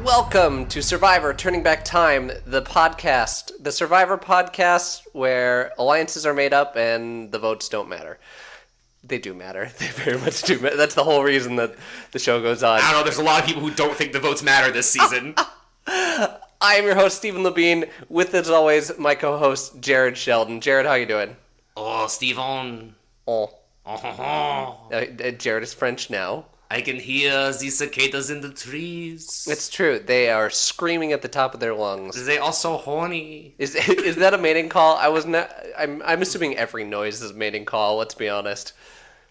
Welcome to Survivor Turning Back Time, the podcast, the Survivor podcast where alliances are made up and the votes don't matter. They do matter. They very much do matter. That's the whole reason that the show goes on. I don't know, there's a lot of people who don't think the votes matter this season. I am your host, Stephen Labine, with, as always, my co-host, Jared Sheldon. Jared, how you doing? Oh, Stephen. Oh. Oh. Jared is French now. I can hear the cicadas in the trees. It's true. They are screaming at the top of their lungs. They are so horny. Is that a mating call? I'm assuming every noise is a mating call, let's be honest.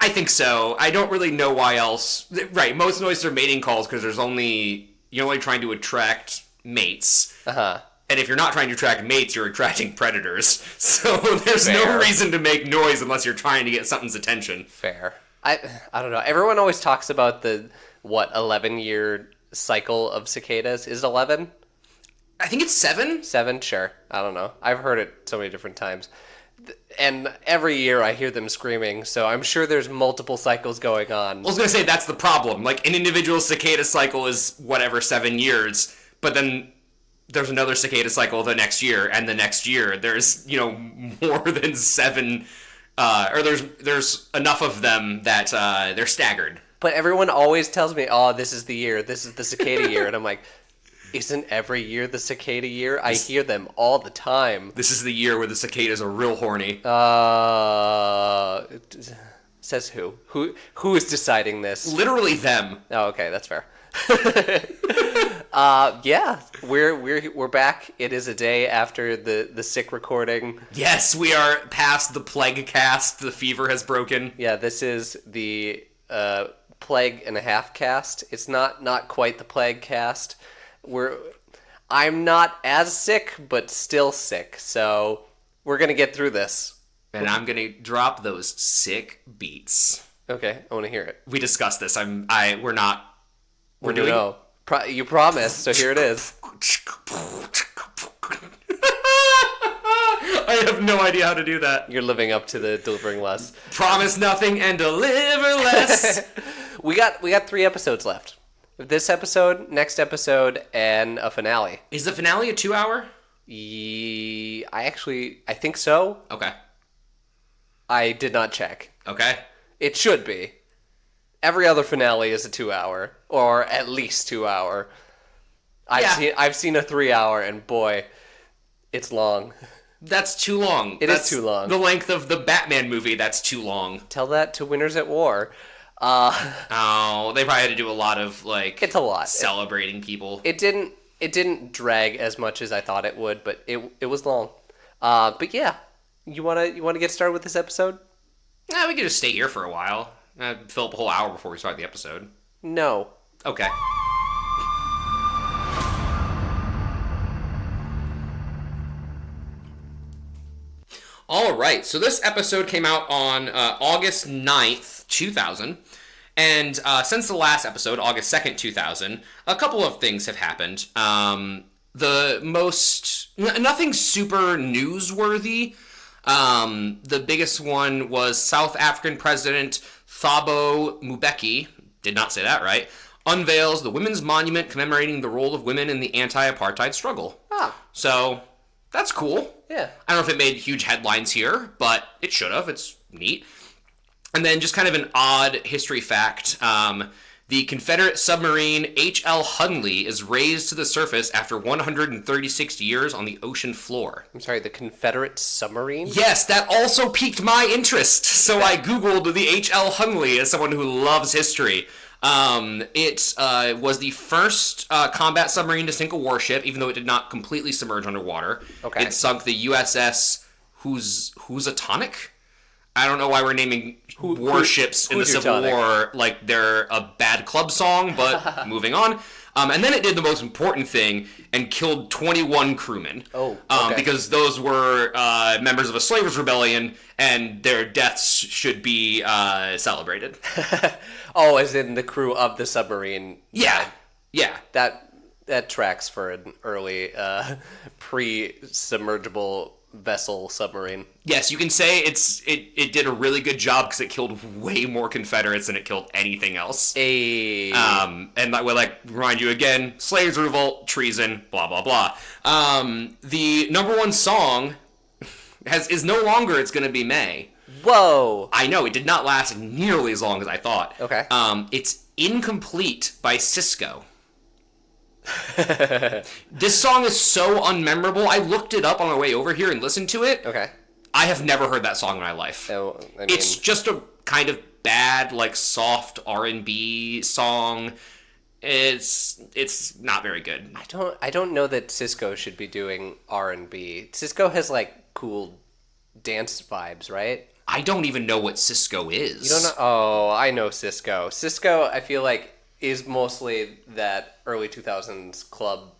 I think so. I don't really know why else. Right, most noises are mating calls because you're only trying to attract mates. Uh-huh. And if you're not trying to attract mates, you're attracting predators. So there's Fair. no reason to make noise unless you're trying to get something's attention. Fair. I don't know. Everyone always talks about the 11-year cycle of cicadas. Is it 11? I think it's 7. 7? Sure. I don't know. I've heard it so many different times. And every year I hear them screaming, so I'm sure there's multiple cycles going on. I was going to say that's the problem. Like, an individual cicada cycle is whatever, 7 years, but then there's another cicada cycle the next year, and the next year there's, more than 7, or there's enough of them that they're staggered. But everyone always tells me, oh, this is the year, this is the cicada year, and I'm like, isn't every year the cicada year? I hear them all the time. This is the year where the cicadas are real horny. Says who? Who is deciding this? Literally them. Oh, okay, that's fair. Yeah, we're back. It is a day after the sick recording. Yes, we are past the plague cast. The fever has broken. Yeah, this is the plague and a half cast. It's not quite the plague cast. I'm not as sick, but still sick. So we're gonna get through this. And I'm gonna drop those sick beats. Okay, I want to hear it. We discussed this. We're not. We're doing. No. You promised, so here it is. I have no idea how to do that. You're living up to the delivering less. Promise nothing and deliver less. We got 3 episodes left. This episode, next episode, and a finale. Is the finale a 2-hour? I think so. Okay. I did not check. Okay. It should be. Every other finale is a 2-hour, or at least 2-hour. I've seen a 3-hour, and boy, it's long. That's too long. That's too long. The length of the Batman movie, that's too long. Tell that to Winners at War. Oh, they probably had to do a lot of, it's a lot. Celebrating people. It didn't drag as much as I thought it would, but it was long. But yeah, you wanna get started with this episode? Yeah, we could just stay here for a while. Fill up a whole hour before we start the episode. No. Okay. All right, so this episode came out on August 9th, 2000. And since the last episode, August 2nd, 2000, a couple of things have happened. Nothing super newsworthy. The biggest one was South African President Thabo Mbeki, did not say that right, unveils the Women's Monument commemorating the role of women in the anti-apartheid struggle. Ah. So, that's cool. Yeah. I don't know if it made huge headlines here, but it should have. It's neat. And then just kind of an odd history fact. The Confederate submarine H.L. Hunley is raised to the surface after 136 years on the ocean floor. I'm sorry, the Confederate submarine? Yes, that also piqued my interest. So I Googled the H.L. Hunley as someone who loves history. It was the first combat submarine to sink a warship, even though it did not completely submerge underwater. Okay. It sunk the USS Housatonic? I don't know why we're naming warships in the Civil War like they're a bad club song, but moving on. And then it did the most important thing and killed 21 crewmen. Oh, okay. Because those were members of a slaver's rebellion, and their deaths should be celebrated. Oh, as in the crew of the submarine. Yeah, yeah. That tracks for an early pre-submergible vessel submarine. Yes, you can say it did a really good job because it killed way more Confederates than it killed anything else. And that will remind you again, slaves revolt, treason, blah blah blah. The number one song is no longer It's Gonna Be May. Whoa! I know, it did not last nearly as long as I thought. Okay. It's Incomplete by Cisco. This song is so unmemorable. I looked it up on my way over here and listened to it. Okay. I have never heard that song in my life. So, I mean, it's just a kind of bad, soft R&B song. It's not very good. I don't know that Cisco should be doing R&B. Cisco has cool dance vibes, right? I don't even know what Cisco is. You don't know? Oh, I know Cisco. Cisco, I feel like, is mostly that early 2000s club.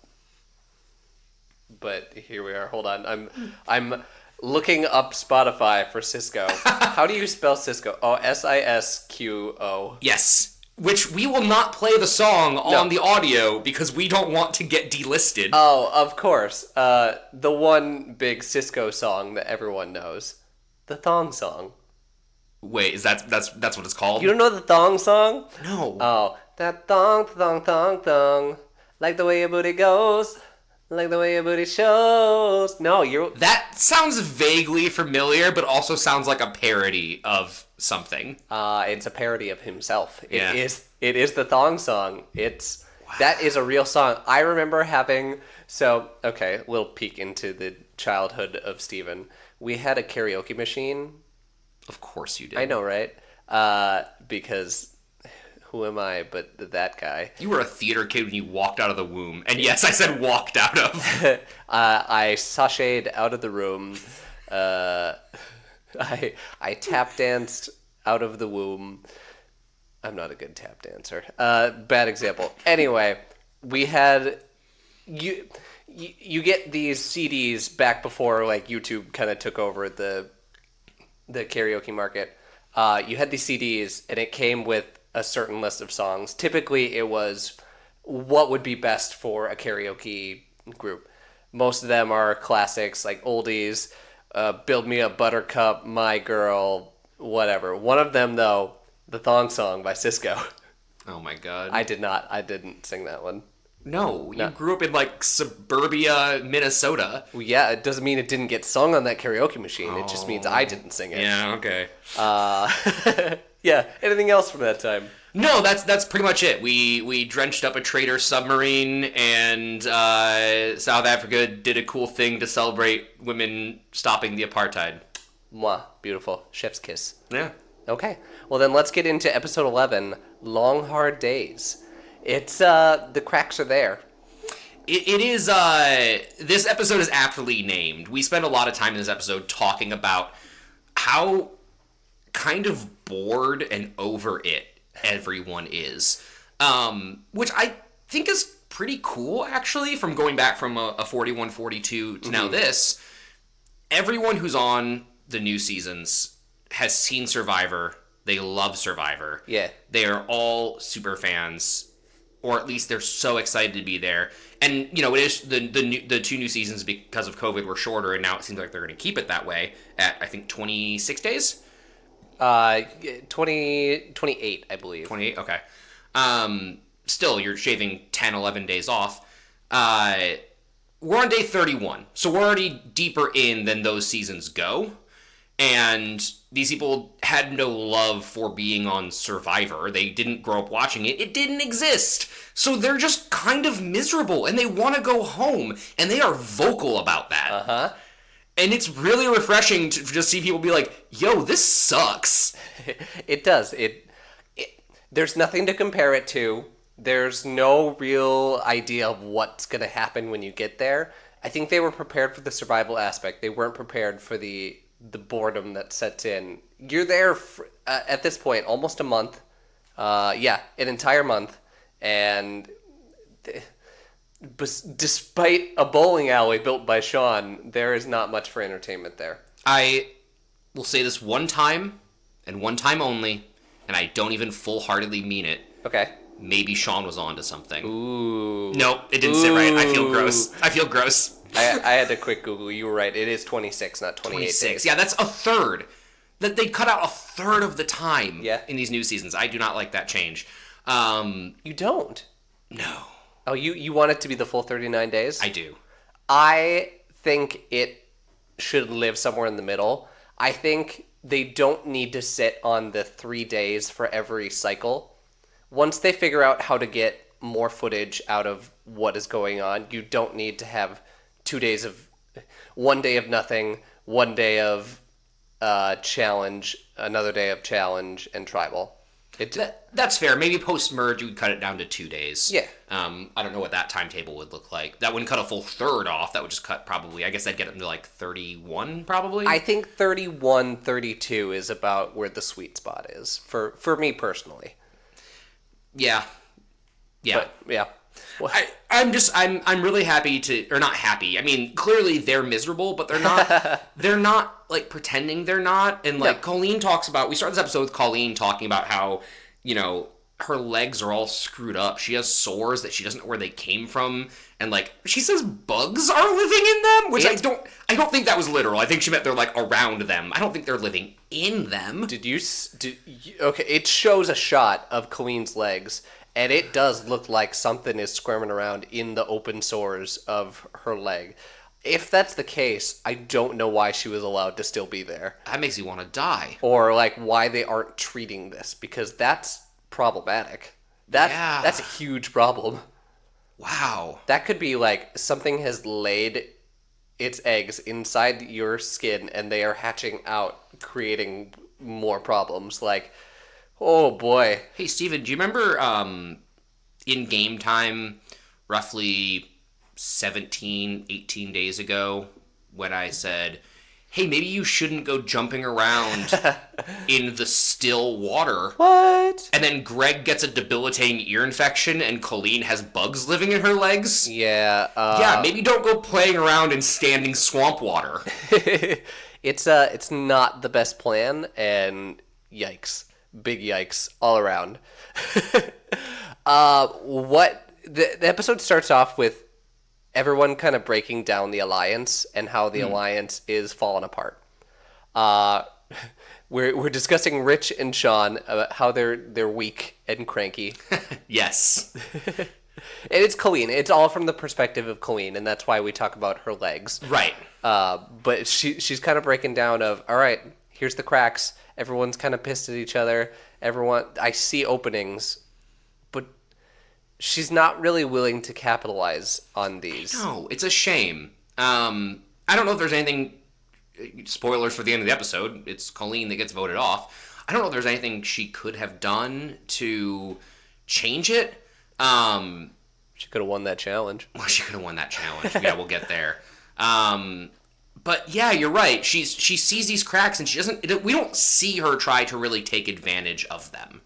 But here we are. Hold on. I'm looking up Spotify for Cisco. How do you spell Cisco? Oh, Sisqo. Yes. Which we will not play the song on the audio because we don't want to get delisted. Oh, of course. The one big Cisco song that everyone knows. The thong song. Wait, is that's what it's called? You don't know the thong song? No. Oh, that thong, thong, thong, thong. Like the way your booty goes. Like the way your booty shows. No, you're... That sounds vaguely familiar, but also sounds like a parody of something. It's a parody of himself. Yeah. It is the thong song. That is a real song. I remember having... So, okay, little peek into the childhood of Steven. We had a karaoke machine. Of course you did. I know, right? Because who am I but that guy? You were a theater kid when you walked out of the womb. And yes, I said walked out of. I sashayed out of the room. I tap danced out of the womb. I'm not a good tap dancer. Bad example. Anyway, we had... You get these CDs back before YouTube kind of took over the karaoke market. You had these CDs and it came with a certain list of songs. Typically it was what would be best for a karaoke group. Most of them are classics like oldies, Build Me a Buttercup, My Girl, whatever. One of them though, the thong song by Cisco. Oh my god. I didn't sing that one. No, you grew up in suburbia Minnesota. Well, yeah, it doesn't mean it didn't get sung on that karaoke machine. It just means I didn't sing it. Yeah, okay. Yeah, anything else from that time? No, that's pretty much it. We drenched up a trader submarine, and South Africa did a cool thing to celebrate women stopping the apartheid. Mwah, beautiful. Chef's kiss. Yeah. Okay, well then let's get into episode 11, Long Hard Days. It's, the cracks are there. It is, this episode is aptly named. We spend a lot of time in this episode talking about how kind of bored and over it everyone is. Which I think is pretty cool, actually, from going back from a 41-42 to now this. Everyone who's on the new seasons has seen Survivor. They love Survivor. Yeah. They are all super fans. Or at least they're so excited to be there. And, it is the two new seasons because of COVID were shorter, and now it seems like they're going to keep it that way at, I think, 26 days? 28, I believe. 28, okay. Still, you're shaving 10, 11 days off. We're on day 31, so we're already deeper in than those seasons go. And these people had no love for being on Survivor. They didn't grow up watching it. It didn't exist. So they're just kind of miserable, and they want to go home, and they are vocal about that. Uh-huh. And it's really refreshing to just see people be like, yo, this sucks. It does. There's nothing to compare it to. There's no real idea of what's going to happen when you get there. I think they were prepared for the survival aspect. They weren't prepared for the boredom that sets in. You're there at this point almost a month. An entire month. And despite a bowling alley built by Sean, there is not much for entertainment there. I will say this one time, and one time only, and I don't even full-heartedly mean it. Okay. Maybe Sean was onto something. Ooh. Nope, it didn't sit right. I feel gross. I had to quick Google. You were right. It is 26, not 28 days. Yeah, that's a third. That they cut out a third of the time in these new seasons. I do not like that change. You don't? No. Oh, you want it to be the full 39 days? I do. I think it should live somewhere in the middle. I think they don't need to sit on the 3 days for every cycle. Once they figure out how to get more footage out of what is going on, you don't need to have 2 days of... 1 day of nothing, 1 day of challenge, another day of challenge, and tribal. That's fair. Maybe post-merge, you would cut it down to 2 days. Yeah. I don't know what that timetable would look like. That wouldn't cut a full third off. That would just cut probably, I guess that'd get it to like 31 probably. I think 31, 32 is about where the sweet spot is for me personally. Yeah. But, yeah. Well, I'm really happy or not happy. I mean, clearly they're miserable, but they're not like pretending they're not. And like Colleen talks about, we started this episode with Colleen talking about how, her legs are all screwed up. She has sores that she doesn't know where they came from. And like, she says bugs are living in them, which I don't think that was literal. I think she meant they're like around them. I don't think they're living in them. Okay, it shows a shot of Colleen's legs. And it does look like something is squirming around in the open sores of her leg. If that's the case, I don't know why she was allowed to still be there. That makes you want to die. Or, like, why they aren't treating this. Because that's problematic. That's a huge problem. Wow. That could be, like, something has laid its eggs inside your skin and they are hatching out, creating more problems. Like... Oh, boy. Hey, Steven, do you remember in game time, roughly 17, 18 days ago, when I said, hey, maybe you shouldn't go jumping around in the still water. What? And then Greg gets a debilitating ear infection and Colleen has bugs living in her legs? Yeah. Yeah, maybe don't go playing around in standing swamp water. It's not the best plan, and yikes. Big yikes all around. The episode starts off with everyone kind of breaking down the alliance and how the alliance is falling apart. We're discussing Rich and Sean about how they're weak and cranky. Yes. And it's Colleen. It's all from the perspective of Colleen, and that's why we talk about her legs. Right. But she's kind of breaking down of, all right, here's the cracks. Everyone's kind of pissed at each other. I see openings, but she's not really willing to capitalize on these. No, it's a shame. I don't know if there's anything, spoilers for the end of the episode, it's Colleen that gets voted off. I don't know if there's anything she could have done to change it. She could have won that challenge. Well, she could have won that challenge. Yeah, we'll get there. But yeah, you're right. She sees these cracks and she doesn't. We don't see her try to really take advantage of them,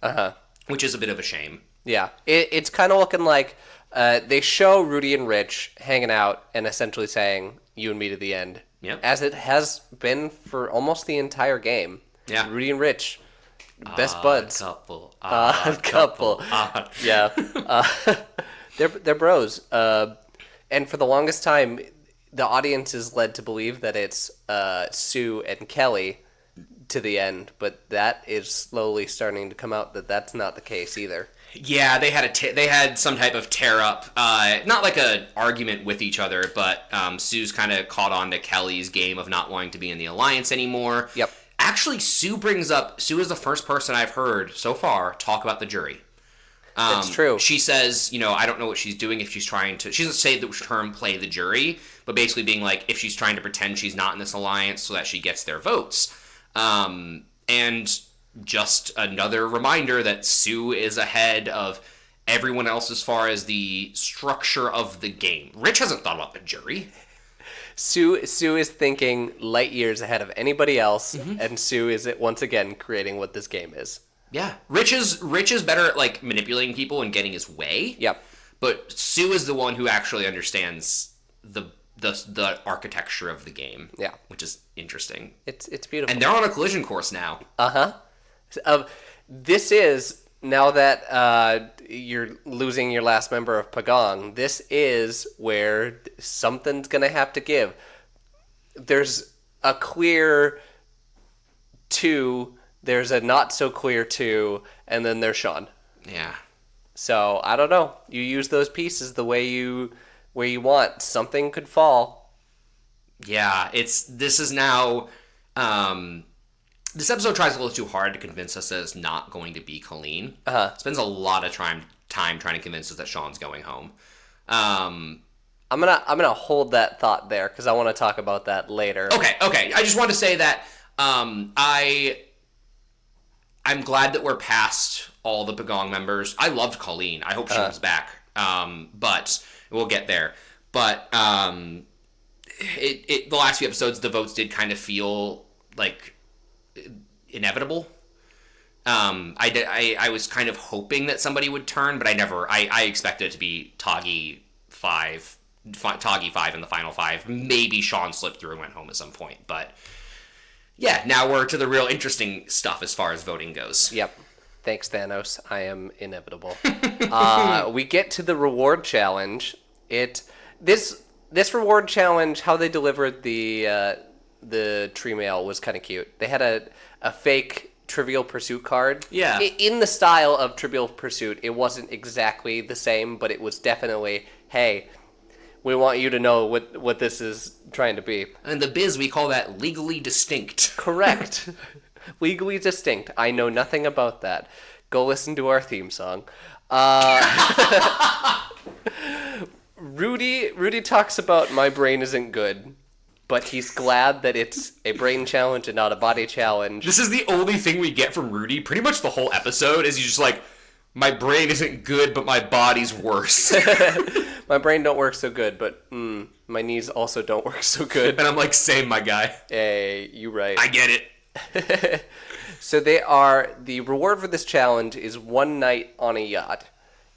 which is a bit of a shame. Yeah, it's kind of looking like they show Rudy and Rich hanging out and essentially saying "you and me to the end," as it has been for almost the entire game. Yeah, Rudy and Rich, best buds. Couple. Yeah, they're bros. And for the longest time, the audience is led to believe that it's Sue and Kelly to the end, but that is slowly starting to come out that that's not the case either. Yeah, they had some type of tear up, not like an argument with each other, but Sue's kind of caught on to Kelly's game of not wanting to be in the alliance anymore. Yep. Actually, Sue is the first person I've heard so far talk about the jury. That's true. She says, I don't know what she's doing if she's trying to... She doesn't say the term play the jury, but basically being like, if she's trying to pretend she's not in this alliance so that she gets their votes. And just another reminder that Sue is ahead of everyone else as far as the structure of the game. Rich hasn't thought about the jury. Sue is thinking light years ahead of anybody else, and Sue is once again creating what this game is. Yeah, Rich is better at like manipulating people and getting his way. Yep. But Sue is the one who actually understands the architecture of the game. Yeah, which is interesting. It's beautiful. And they're on a collision course now. This is now that you're losing your last member of Pagong, this is where something's gonna have to give. There's a clear 2, there's a not so clear 2, and then there's Sean. Yeah. So I don't know. You use those pieces the way you want. Something could fall. Yeah, this is now. This episode tries a little too hard to convince us that it's not going to be Colleen. Spends a lot of time trying to convince us that Sean's going home. I'm gonna hold that thought there because I want to talk about that later. Okay. I just want to say that I'm glad that we're past all the Pagong members. I loved Colleen. I hope she comes back. But we'll get there. But the last few episodes, the votes did kind of feel like inevitable. I was kind of hoping that somebody would turn, but I expected it to be Toggy 5 in the final 5. Maybe Sean slipped through and went home at some point, but yeah, now we're to the real interesting stuff as far as voting goes. Yep. Thanks, Thanos. I am inevitable. We get to the reward challenge. This reward challenge, how they delivered the tree mail was kind of cute. They had a fake Trivial Pursuit card. Yeah. In the style of Trivial Pursuit, it wasn't exactly the same, but it was definitely, hey, we want you to know what this is trying to be. In the biz, we call that legally distinct. Correct. Legally distinct. I know nothing about that. Go listen to our theme song. Rudy talks about my brain isn't good, but he's glad that it's a brain challenge and not a body challenge. This is the only thing we get from Rudy pretty much the whole episode is he's just like, my brain isn't good, but my body's worse. My brain don't work so good, but my knees also don't work so good. And I'm like, same, my guy. Hey, you right. I get it. So the reward for this challenge is 1 night on a yacht.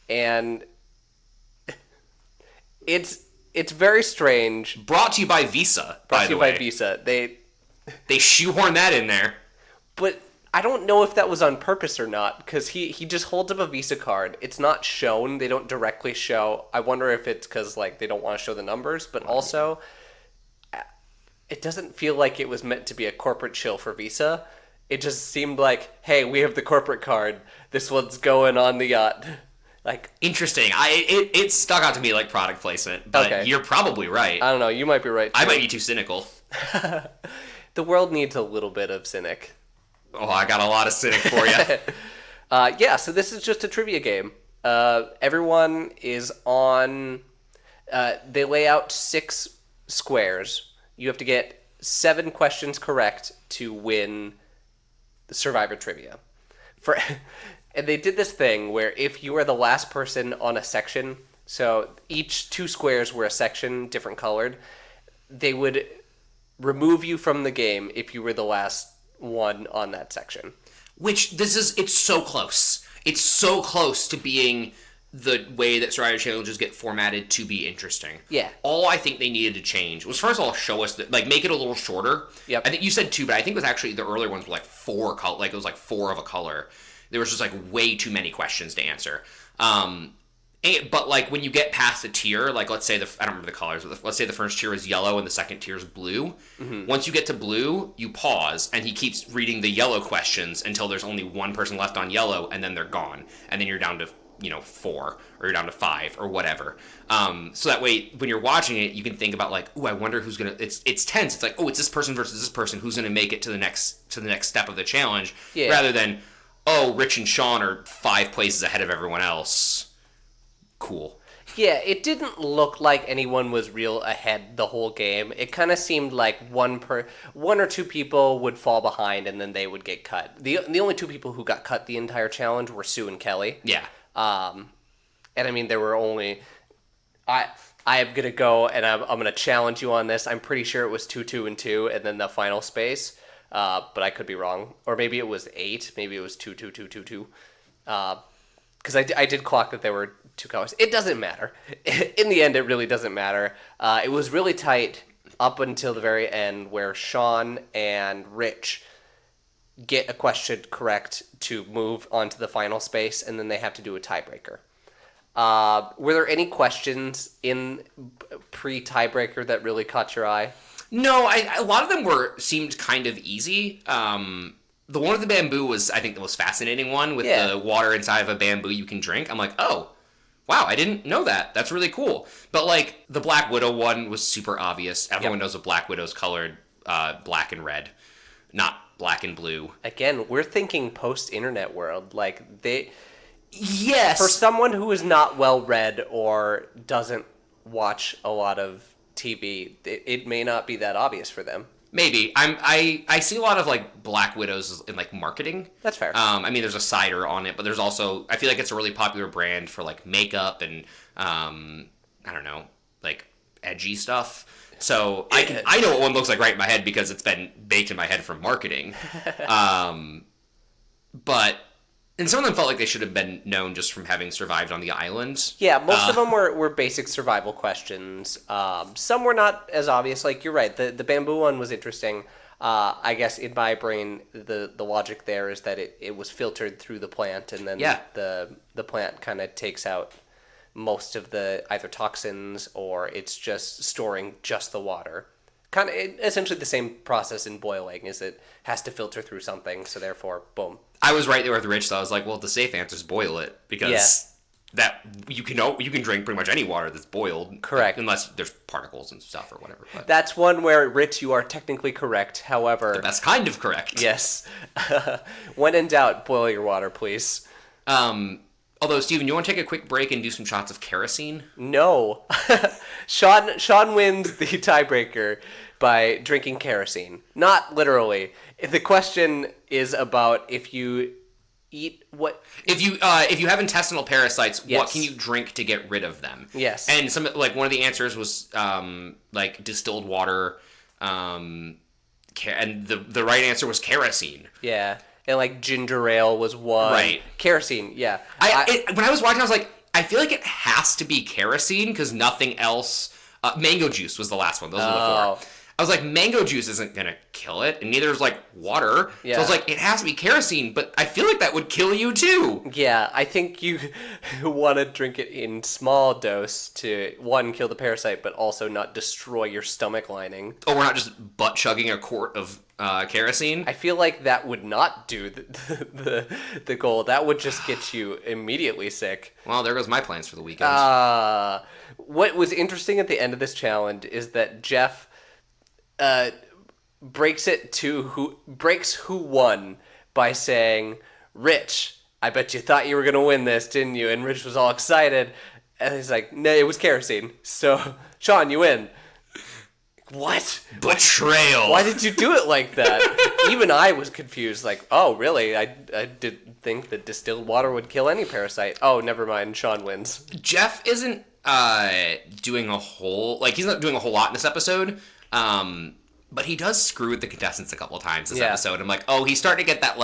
And it's very strange. Brought to you by Visa, Brought by to the you way. by Visa. They shoehorn that in there. But I don't know if that was on purpose or not, because he just holds up a Visa card. It's not shown. They don't directly show. I wonder if it's because they don't want to show the numbers, but also it doesn't feel like it was meant to be a corporate shill for Visa. It just seemed like, hey, we have the corporate card. This one's going on the yacht. Interesting. It stuck out to me like product placement, but Okay. You're probably right. I don't know. You might be right, too. I might be too cynical. The world needs a little bit of cynic. Oh, I got a lot of cynic for you. So this is just a trivia game. Everyone is on... they lay out 6 squares. You have to get 7 questions correct to win the Survivor Trivia. And they did this thing where if you are the last person on a section, so each 2 squares were a section, different colored, they would remove you from the game if you were the last one on that section. It's so close. It's so close to being the way that Survivor challenges get formatted to be interesting. Yeah. All I think they needed to change was, first of all, show us that, make it a little shorter. Yep. I think you said 2, but I think it was actually the earlier ones were 4 color, it was 4 of a color. There was just way too many questions to answer. But when you get past a tier, let's say I don't remember the colors, but let's say the first tier is yellow and the second tier is blue. Mm-hmm. Once you get to blue, you pause and he keeps reading the yellow questions until there's only one person left on yellow, and then they're gone, and then you're down to 4 or you're down to 5 or whatever. So that way, when you're watching it, you can think about I wonder who's gonna. It's tense. It's it's this person versus this person. Who's gonna make it to the next step of the challenge? Yeah. Rather than, oh, Rich and Sean are 5 places ahead of everyone else. Cool. Yeah, it didn't look like anyone was real ahead the whole game. It kind of seemed like one or 2 people would fall behind and then they would get cut. The only 2 people who got cut the entire challenge were Sue and Kelly. Yeah. And I mean, there were only... I am going to go and I'm going to challenge you on this. I'm pretty sure it was 2, 2, and 2, and then the final space. But I could be wrong. Or maybe it was 8. Maybe it was 2, 2, 2, 2, 2. Because I did clock that there were 2 colors. It doesn't matter. In the end, it really doesn't matter. It was really tight up until the very end where Sean and Rich get a question correct to move on to the final space, and then they have to do a tiebreaker. Were there any questions in pre-tiebreaker that really caught your eye? No, a lot of them seemed kind of easy. The one with the bamboo was, I think, the most fascinating one, with the water inside of a bamboo you can drink. I'm like, oh, wow, I didn't know that. That's really cool. But, like, the Black Widow one was super obvious. Everyone knows a Black Widow's colored black and red, not black and blue. Again, we're thinking post-internet world. Like, Yes. for someone who is not well-read or doesn't watch a lot of TV, it may not be that obvious for them. Maybe. I see a lot of, like, Black Widows in, like, marketing. That's fair. I mean, there's a cider on it, but there's also, I feel like it's a really popular brand for, like, makeup and, I don't know, like, edgy stuff. So I know what one looks like right in my head because it's been baked in my head from marketing. But, and some of them felt like they should have been known just from having survived on the island. Yeah, most of them were basic survival questions. Some were not as obvious. Like, you're right, the bamboo one was interesting. I guess in my brain, the logic there is that it was filtered through the plant, and then the plant kind of takes out most of the either toxins, or it's just storing just the water. Kind of essentially the same process in boiling, is it has to filter through something, so therefore, boom. I was right there with Rich, so I was like, well, the safe answer is boil it, because that you can drink pretty much any water that's boiled. Correct. Unless there's particles and stuff or whatever. But That's one where, Rich, you are technically correct. However, the best kind of correct. yes. When in doubt, boil your water, please. Although, Steven, you want to take a quick break and do some shots of kerosene? No. Sean wins the tiebreaker by drinking kerosene. Not literally. The question is about if you eat what... If you have intestinal parasites, Yes. what can you drink to get rid of them? Yes. And one of the answers was like distilled water, and the right answer was kerosene. Yeah. And like ginger ale was one. Right. Kerosene, yeah. When I was watching, I was like, I feel like it has to be kerosene because nothing else. Mango juice was the last one. Those were the four. I was like, mango juice isn't gonna kill it, and neither is like water. Yeah. So I was like, it has to be kerosene, but I feel like that would kill you too. Yeah, I think you want to drink it in small dose to, one, kill the parasite, but also not destroy your stomach lining. Oh, we're not just butt chugging a quart of kerosene. I feel like that would not do the goal. That would just get you immediately sick. Well, there goes my plans for the weekend. What was interesting at the end of this challenge is that Jeff breaks who won by saying, "Rich, I bet you thought you were gonna win this, didn't you?" And Rich was all excited, and he's like, "No, it was kerosene. So, Sean, you win." What? Betrayal. Why did you do it like that? Even I was confused. Like, oh, really? I didn't think that distilled water would kill any parasite. Oh, never mind. Sean wins. Jeff isn't doing a whole he's not doing a whole lot in this episode. But he does screw with the contestants a couple of times this episode. I'm like, oh, he's starting to get that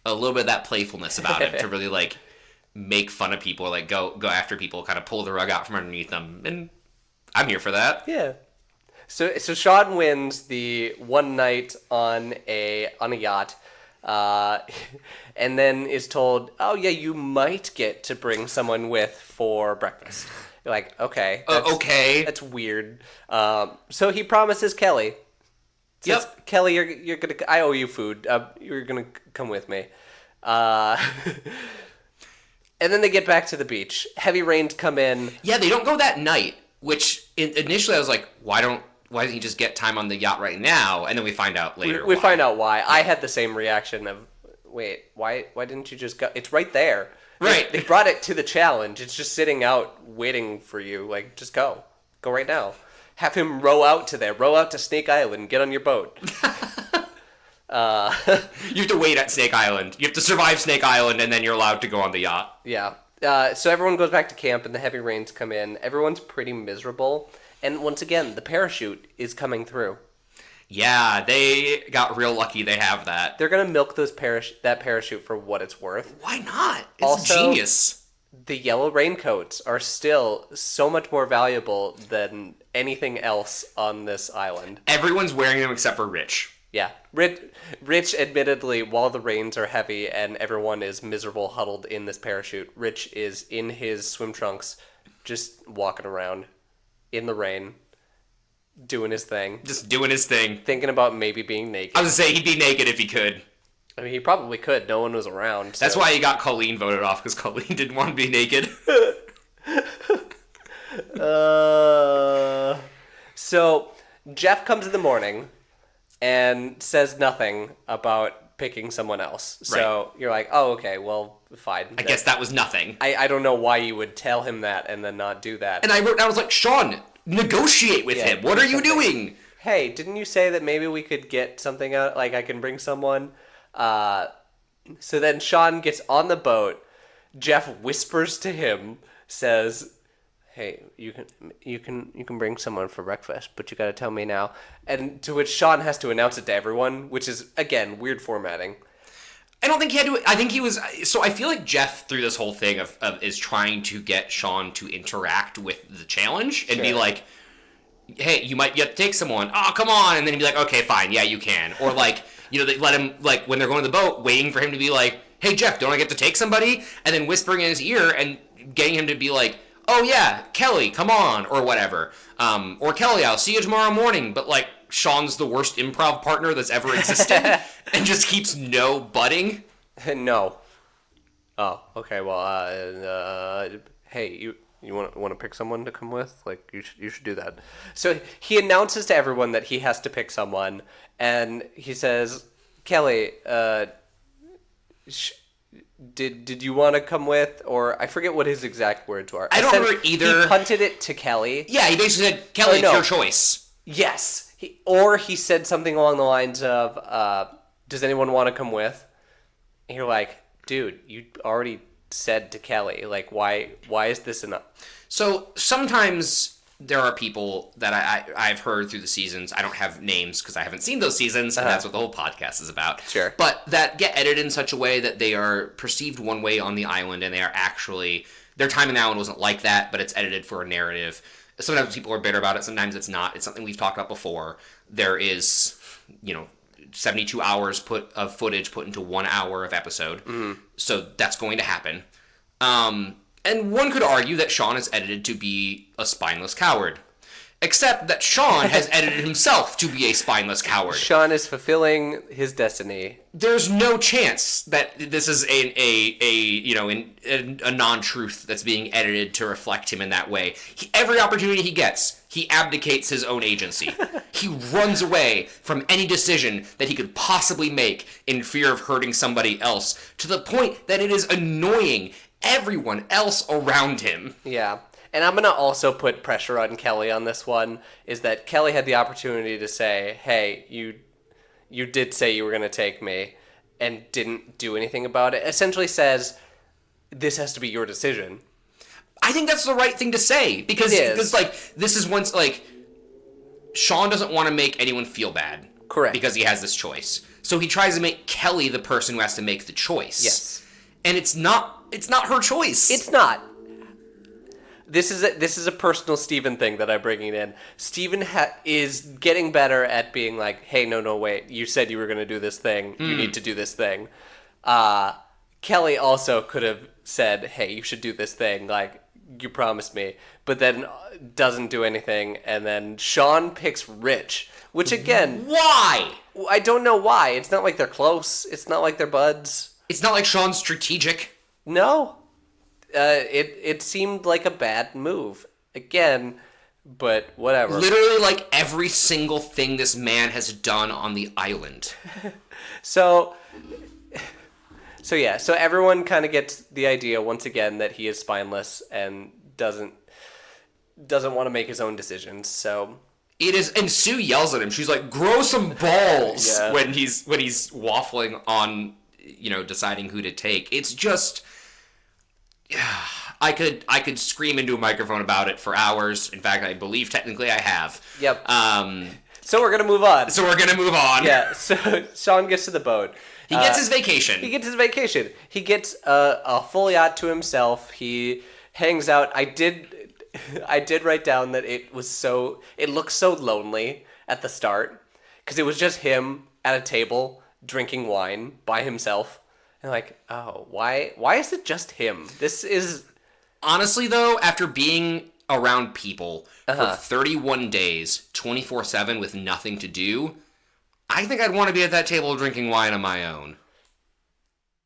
a little bit of that playfulness about him to really make fun of people, go after people, kind of pull the rug out from underneath them, and I'm here for that. Yeah. So Sean wins the one night on a yacht, and then is told, "Oh yeah, you might get to bring someone with for breakfast." You're like, okay, okay, that's weird. So he promises Kelly. Says, Yep. Kelly, you're gonna. I owe you food. You're gonna come with me. And then they get back to the beach. Heavy rains come in. Yeah, they don't go that night. Which initially I was like, why doesn't he just get time on the yacht right now? And then we find out later. We find out why. I had the same reaction of, wait, why didn't you just go? It's right there. Right. They brought it to the challenge. It's just sitting out waiting for you. Like, just go. Go right now. Have him row out to there. Row out to Snake Island. Get on your boat. You have to wait at Snake Island. You have to survive Snake Island, and then you're allowed to go on the yacht. Yeah. So everyone goes back to camp, and the heavy rains come in. Everyone's pretty miserable. And once again, the parachute is coming through. Yeah, they got real lucky they have that. They're going to milk that parachute for what it's worth. Why not? It's Also, genius. The yellow raincoats are still so much more valuable than anything else on this island. Everyone's wearing them except for Rich. Yeah. Rich, admittedly, while the rains are heavy and everyone is miserable huddled in this parachute, Rich is in his swim trunks, just walking around in the rain, doing his thing, Just doing his thing. thinking about maybe being naked. I was gonna say he'd be naked if he could. I mean, he probably could. No one was around. So. That's why he got Colleen voted off, because Colleen didn't want to be naked. So Jeff comes in the morning and says nothing about picking someone else. So you're like, oh, okay, well, fine. I guess that was nothing. I don't know why you would tell him that and then not do that. And I was like, Sean, negotiate with him. What are you doing? Hey, didn't you say that maybe we could get something out? Like I can bring someone. So then Sean gets on the boat. Jeff whispers to him, says, "Hey, you can bring someone for breakfast, but you got to tell me now." And to which Sean has to announce it to everyone, which is again weird formatting. I don't think he had to. I think he was. So I feel like Jeff, through this whole thing of is trying to get Sean to interact with the challenge and be like, hey, you might get to take someone. Oh, come on. And then he'd be like, okay, fine. Yeah, you can. Or like, they let him, like, when they're going to the boat, waiting for him to be like, hey, Jeff, don't I get to take somebody? And then whispering in his ear and getting him to be like, oh, yeah, Kelly, come on, or whatever. Or Kelly, I'll see you tomorrow morning. But, like, Sean's the worst improv partner that's ever existed and just keeps no butting. No. Oh, okay. Well, hey, you want to pick someone to come with? Like you should do that. So he announces to everyone that he has to pick someone, and he says, "Kelly, did you want to come with?" Or I forget what his exact words were. I don't remember either. He punted it to Kelly. Yeah, he basically said, Kelly, it's your choice. Yes. He said something along the lines of, "Does anyone want to come with?" And you're like, dude, you already said to Kelly, like, why is this enough? So sometimes there are people that I've heard through the seasons. I don't have names because I haven't seen those seasons, and that's what the whole podcast is about. Sure. But that get edited in such a way that they are perceived one way on the island, and they are actually, their time in the island wasn't like that, but it's edited for a narrative. Sometimes people are bitter about it. Sometimes it's not. It's something we've talked about before. There is, 72 hours of footage put into 1 hour of episode. Mm-hmm. So that's going to happen. And one could argue that Sean is edited to be a spineless coward. Except that Sean has edited himself to be a spineless coward. Sean is fulfilling his destiny. There's no chance that this is a non-truth that's being edited to reflect him in that way. Every opportunity he gets, he abdicates his own agency. He runs away from any decision that he could possibly make in fear of hurting somebody else, to the point that it is annoying everyone else around him. Yeah. And I'm going to also put pressure on Kelly on this one, is that Kelly had the opportunity to say, hey, you did say you were going to take me, and didn't do anything about it. Essentially says, this has to be your decision. I think that's the right thing to say, because this is once, Sean doesn't want to make anyone feel bad. Correct. Because he has this choice. So he tries to make Kelly the person who has to make the choice. Yes. And it's not her choice. It's not. This is a personal Steven thing that I'm bringing in. Steven is getting better at being like, hey, no, wait. You said you were going to do this thing. You need to do this thing. Kelly also could have said, hey, you should do this thing. Like, you promised me. But then doesn't do anything. And then Sean picks Rich. Which, again... Why? I don't know why. It's not like they're close. It's not like they're buds. It's not like Sean's strategic. No. It seemed like a bad move. Again, but whatever. Literally like every single thing this man has done on the island. So everyone kind of gets the idea once again that he is spineless and doesn't want to make his own decisions. So it is, and Sue yells at him. She's like, "Grow some balls!" Yeah. when he's waffling on, deciding who to take. It's just, I could scream into a microphone about it for hours. In fact, I believe technically I have. Yep. So we're gonna move on. Yeah. So Sean gets to the boat. He gets his vacation. He gets a full yacht to himself. He hangs out. I did write down that it looked so lonely at the start, because it was just him at a table drinking wine by himself. And like, oh, why is it just him? This is... Honestly, though, after being around people for 31 days, 24/7 with nothing to do, I think I'd want to be at that table drinking wine on my own.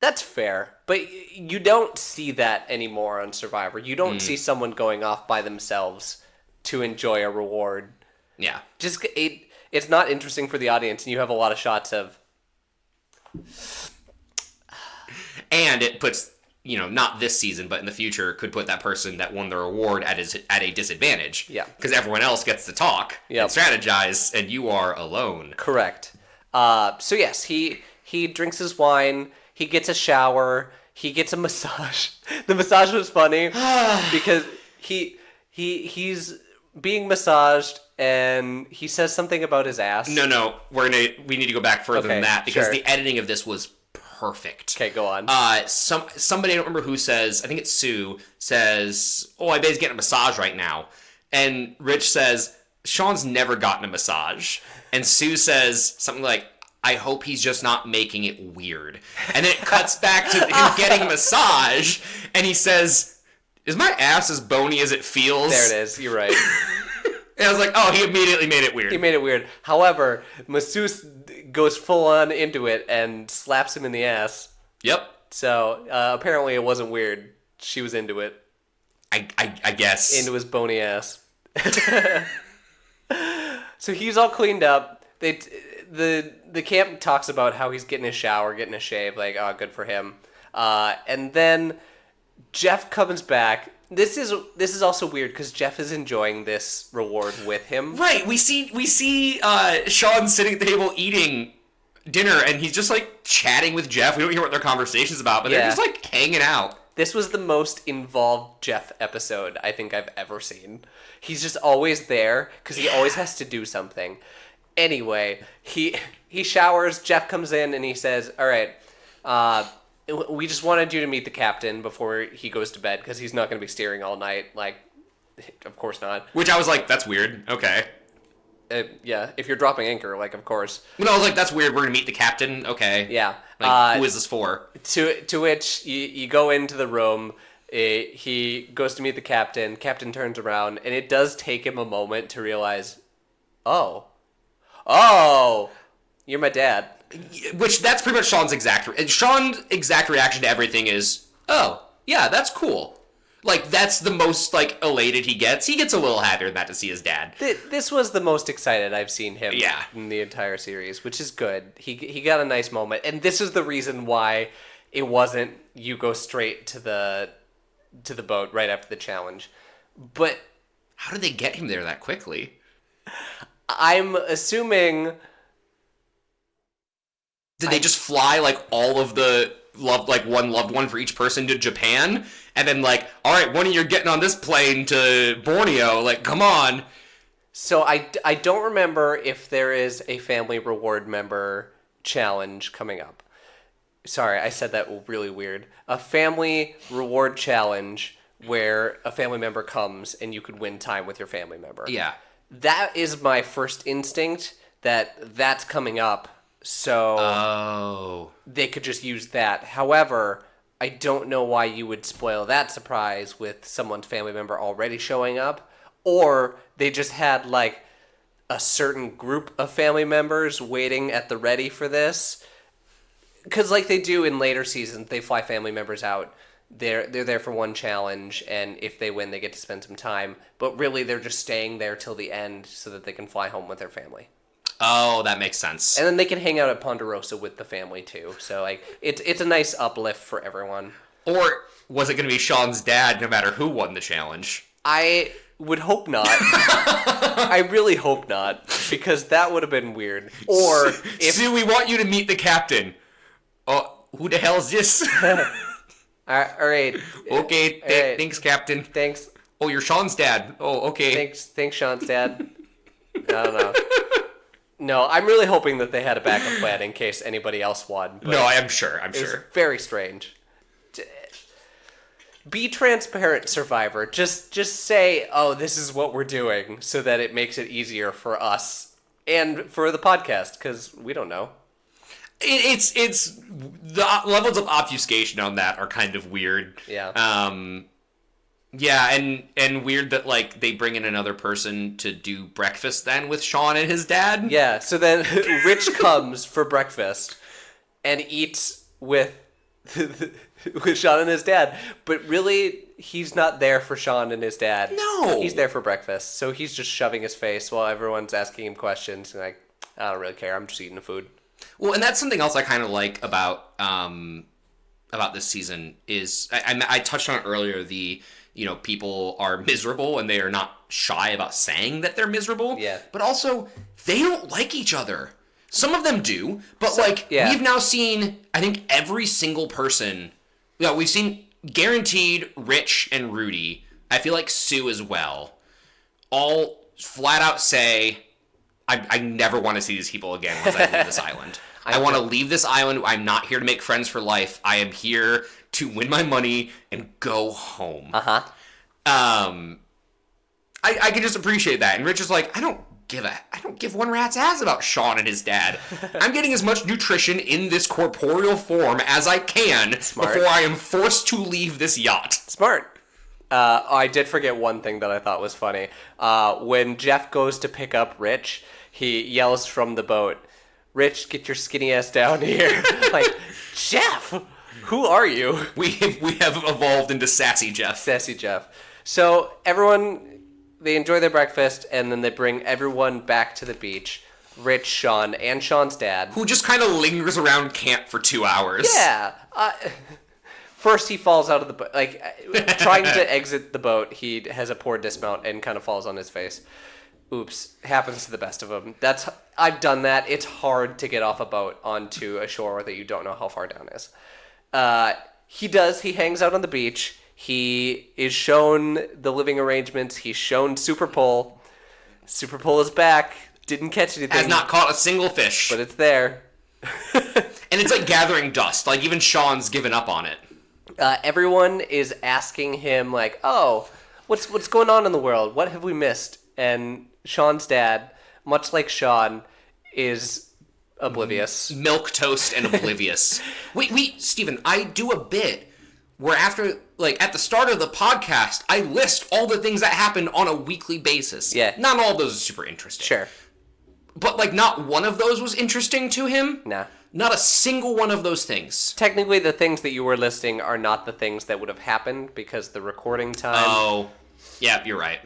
That's fair, but you don't see that anymore on Survivor. You don't see someone going off by themselves to enjoy a reward. Yeah. Just it's not interesting for the audience, and you have a lot of shots of... And it puts, not this season, but in the future, could put that person that won the reward at a disadvantage. Yeah. Because everyone else gets to talk and strategize, and you are alone. Correct. So yes, he drinks his wine, he gets a shower, he gets a massage. The massage was funny because he's being massaged and he says something about his ass. No, we need to go back further than that because sure. the editing of this was perfect. Okay, go on. Somebody, I don't remember who says, I think it's Sue, says, oh, I bet he's getting a massage right now. And Rich says, Sean's never gotten a massage. And Sue says something like, I hope he's just not making it weird. And then it cuts back to him getting a massage, and he says, is my ass as bony as it feels? There it is, you're right. And I was like, oh, he immediately made it weird. He made it weird. However, masseuse goes full on into it and slaps him in the ass. Yep. So, apparently it wasn't weird. She was into it. I guess. Into his bony ass. So he's all cleaned up. The camp talks about how he's getting a shower, getting a shave, like, oh, good for him. And then Jeff comes back. This is also weird because Jeff is enjoying this reward with him. Right. We see Sean sitting at the table eating dinner, and he's just like chatting with Jeff. We don't hear what their conversation's about, but they're just like hanging out. This was the most involved Jeff episode I think I've ever seen. He's just always there because he always has to do something. Anyway, he showers. Jeff comes in and he says, all right, we just wanted you to meet the captain before he goes to bed because he's not going to be steering all night. Like, of course not. Which I was like, that's weird. Okay. Yeah, if you're dropping anchor, like, of course. Well, I was like, that's weird. We're going to meet the captain. Okay. Yeah. Like, who is this for? To which you go into the room. He goes to meet the captain. Captain turns around, and it does take him a moment to realize, oh, you're my dad. Which, that's pretty much Sean's exact reaction to everything is, oh, yeah, that's cool. Like, that's the most, like, elated he gets. He gets a little happier than that to see his dad. This was the most excited I've seen him in the entire series, which is good. He got a nice moment. And this is the reason why it wasn't you go straight to the boat right after the challenge. But how did they get him there that quickly? I'm assuming... Did they just fly, like, all of the one loved one for each person to Japan? And then, like, all right, one of you are getting on this plane to Borneo. Like, come on. So I don't remember if there is a family reward member challenge coming up. Sorry, I said that really weird. A family reward challenge where a family member comes and you could win time with your family member. Yeah. That is my first instinct that's coming up. So they could just use that. However, I don't know why you would spoil that surprise with someone's family member already showing up. Or they just had, like, a certain group of family members waiting at the ready for this. Because like they do in later seasons, they fly family members out. They're there for one challenge, and if they win, they get to spend some time. But really, they're just staying there till the end so that they can fly home with their family. Oh, that makes sense. And then they can hang out at Ponderosa with the family, too. So, like, it's a nice uplift for everyone. Or was it going to be Sean's dad no matter who won the challenge? I would hope not. I really hope not, because that would have been weird. Or if... Sue, we want you to meet the captain. Oh, who the hell is this? All right. Okay, thanks, Captain. Thanks. Oh, you're Sean's dad. Oh, okay. Thanks, Sean's dad. I don't know. No, I'm really hoping that they had a backup plan in case anybody else won. No, I'm sure. It was very strange. Be transparent, Survivor. Just say, oh, this is what we're doing, so that it makes it easier for us and for the podcast, because we don't know. It's the levels of obfuscation on that are kind of weird. Yeah. Yeah, and weird that like they bring in another person to do breakfast then with Sean and his dad. Yeah, so then Rich comes for breakfast and eats with with Sean and his dad, but really he's not there for Sean and his dad. No. He's there for breakfast. So he's just shoving his face while everyone's asking him questions and like, I don't really care. I'm just eating the food. Well, and that's something else I kind of like about this season is I touched on it earlier. People are miserable and they are not shy about saying that they're miserable. Yeah. But also, they don't like each other. Some of them do, but yeah. We've now seen, I think, every single person. We've seen guaranteed Rich and Rudy. I feel like Sue as well. All flat out say, I never want to see these people again once I leave this island. I want to leave this island. I'm not here to make friends for life. I am here to win my money and go home. Uh-huh. I can just appreciate that. And Rich is like, I don't give one rat's ass about Sean and his dad. I'm getting as much nutrition in this corporeal form as I can before I am forced to leave this yacht. Smart. I did forget one thing that I thought was funny. When Jeff goes to pick up Rich, he yells from the boat, Rich, get your skinny ass down here. Like, Jeff, who are you? We have evolved into Sassy Jeff. Sassy Jeff. So everyone, they enjoy their breakfast, and then they bring everyone back to the beach. Rich, Sean, and Sean's dad. Who just kind of lingers around camp for 2 hours. Yeah. First, he falls out of the boat. Like, trying to exit the boat, he has a poor dismount and kind of falls on his face. Oops. Happens to the best of them. I've done that. It's hard to get off a boat onto a shore that you don't know how far down is. He does. He hangs out on the beach. He is shown the living arrangements. He's shown Super Pole. Super Pole is back. Didn't catch anything. Has not caught a single fish. But it's there. And it's like gathering dust. Like, even Sean's given up on it. Everyone is asking him, like, oh, what's going on in the world? What have we missed? And Sean's dad, much like Sean, is oblivious. Milquetoast and oblivious. Wait, Steven, I do a bit where after, like, at the start of the podcast, I list all the things that happen on a weekly basis. Yeah. Not all of those are super interesting. Sure. But, like, not one of those was interesting to him. Nah. Not a single one of those things. Technically, the things that you were listing are not the things that would have happened because the recording time... Oh, yeah, you're right.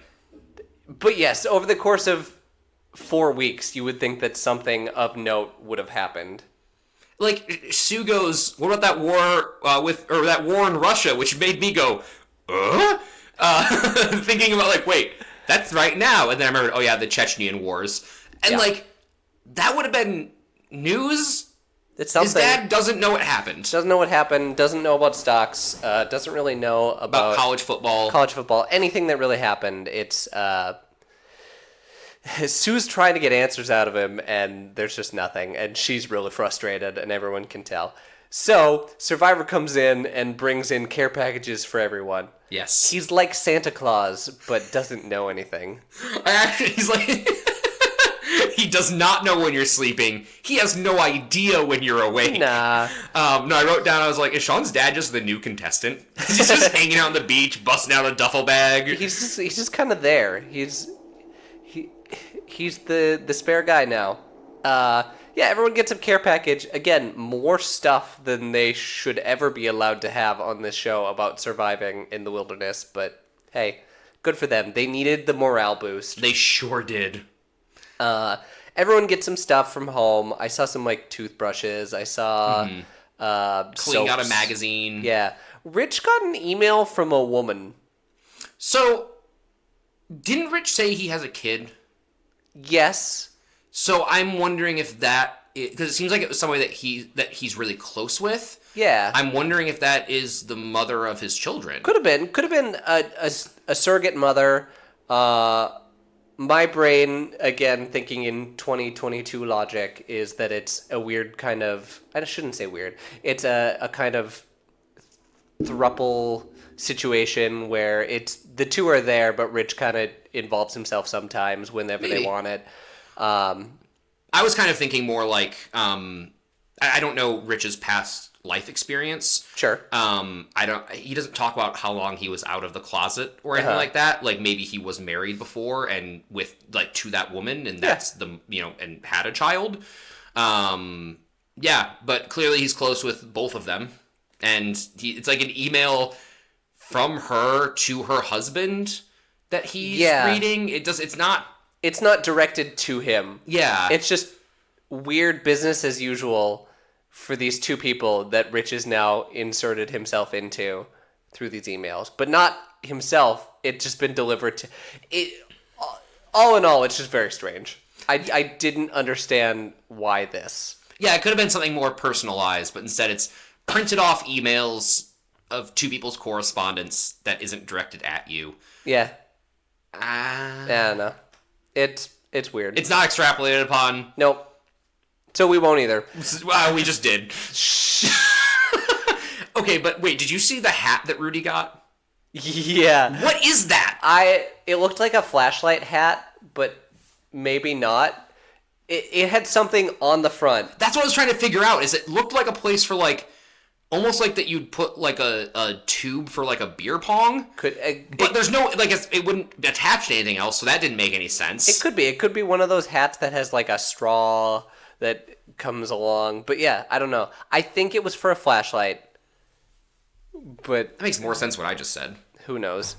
But yes, over the course of 4 weeks, you would think that something of note would have happened. Like, Sue goes, what about that war that war in Russia, which made me go, thinking about, like, wait, that's right now. And then I remembered, oh yeah, the Chechenian wars. And, yeah. like, that would have been news. It's something. His dad doesn't know what happened. Doesn't know what happened, doesn't know about stocks, doesn't really know about college football. Anything that really happened. It's, Sue's trying to get answers out of him, and there's just nothing, and she's really frustrated, and everyone can tell. So, Survivor comes in and brings in care packages for everyone. Yes. He's like Santa Claus, but doesn't know anything. He's like... He does not know when you're sleeping. He has no idea when you're awake. Nah. No, I wrote down, I was like, is Sean's dad just the new contestant? He's just hanging out on the beach, busting out a duffel bag. He's just kind of there. He's the spare guy now. Yeah, everyone gets a care package. Again, more stuff than they should ever be allowed to have on this show about surviving in the wilderness. But hey, good for them. They needed the morale boost. They sure did. Everyone gets some stuff from home. I saw some, like, toothbrushes. I saw Cleaning out a soaps. magazine. Yeah. Rich got an email from a woman. So, didn't Rich say he has a kid? Yes. So I'm wondering if that... Because it seems like it was somebody that he's really close with. Yeah. I'm wondering if that is the mother of his children. Could have been a surrogate mother. My brain, again, thinking in 2022 logic, is that it's a weird kind of... I shouldn't say weird. It's a kind of throuple situation where it's the two are there, but Rich kind of involves himself sometimes whenever they want it. I was kind of thinking more like I don't know Rich's past life experience. Sure. He doesn't talk about how long he was out of the closet or anything like that. Like maybe he was married before and with like to that woman, and that's and had a child. Yeah, but clearly he's close with both of them, and it's like an email from her to her husband that he's reading. It's not directed to him. Yeah. It's just weird business as usual for these two people that Rich has now inserted himself into through these emails. But not himself. It's just been delivered to... all in all, it's just very strange. I didn't understand why this. Yeah, it could have been something more personalized, but instead it's printed off emails of two people's correspondence that isn't directed at you. Yeah. Yeah, no. It's weird. It's not extrapolated upon. Nope. So we won't either. Well, we just did. Okay, but wait, did you see the hat that Rudy got? Yeah. What is that? It looked like a flashlight hat, but maybe not. It had something on the front. That's what I was trying to figure out. Is it looked like a place for like, almost like that you'd put like a tube for like a beer pong. But there's no like it wouldn't attach to anything else, so that didn't make any sense. It could be. It could be one of those hats that has like a straw that comes along. But yeah, I don't know. I think it was for a flashlight. But that makes more sense what I just said. Who knows?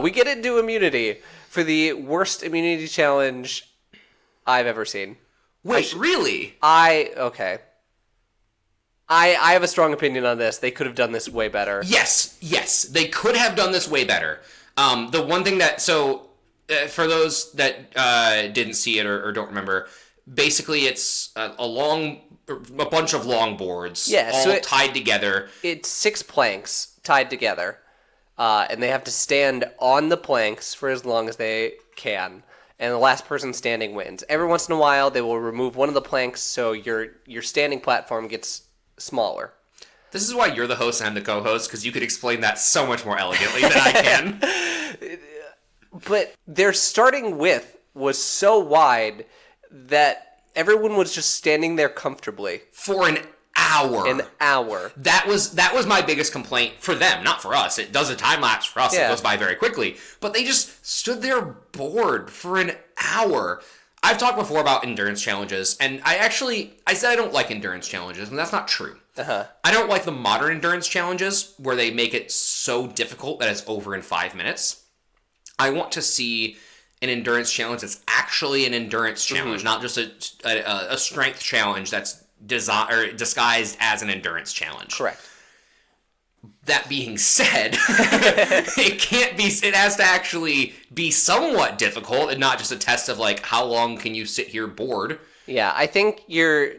We get into immunity for the worst immunity challenge I've ever seen. Wait, really? Okay. I have a strong opinion on this. They could have done this way better. Yes. They could have done this way better. The one thing that... So, for those that didn't see it or don't remember, basically it's a bunch of long boards all tied together. It's 6 planks tied together. And they have to stand on the planks for as long as they can. And the last person standing wins. Every once in a while, they will remove one of the planks so your standing platform gets smaller. This is why you're the host and I'm the co-host, because you could explain that so much more elegantly than I can. But their starting width was so wide that everyone was just standing there comfortably. For an hour. An hour. That was my biggest complaint for them, not for us. It does a time lapse for us. Yeah. It goes by very quickly. But they just stood there bored for an hour. I've talked before about endurance challenges, and I said I don't like endurance challenges, and that's not true. I don't like the modern endurance challenges where they make it so difficult that it's over in 5 minutes. I want to see an endurance challenge that's actually an endurance challenge, not just a strength challenge that's disguised as an endurance challenge. Correct. That being said, it has to actually be somewhat difficult and not just a test of like how long can you sit here bored. Yeah, I think your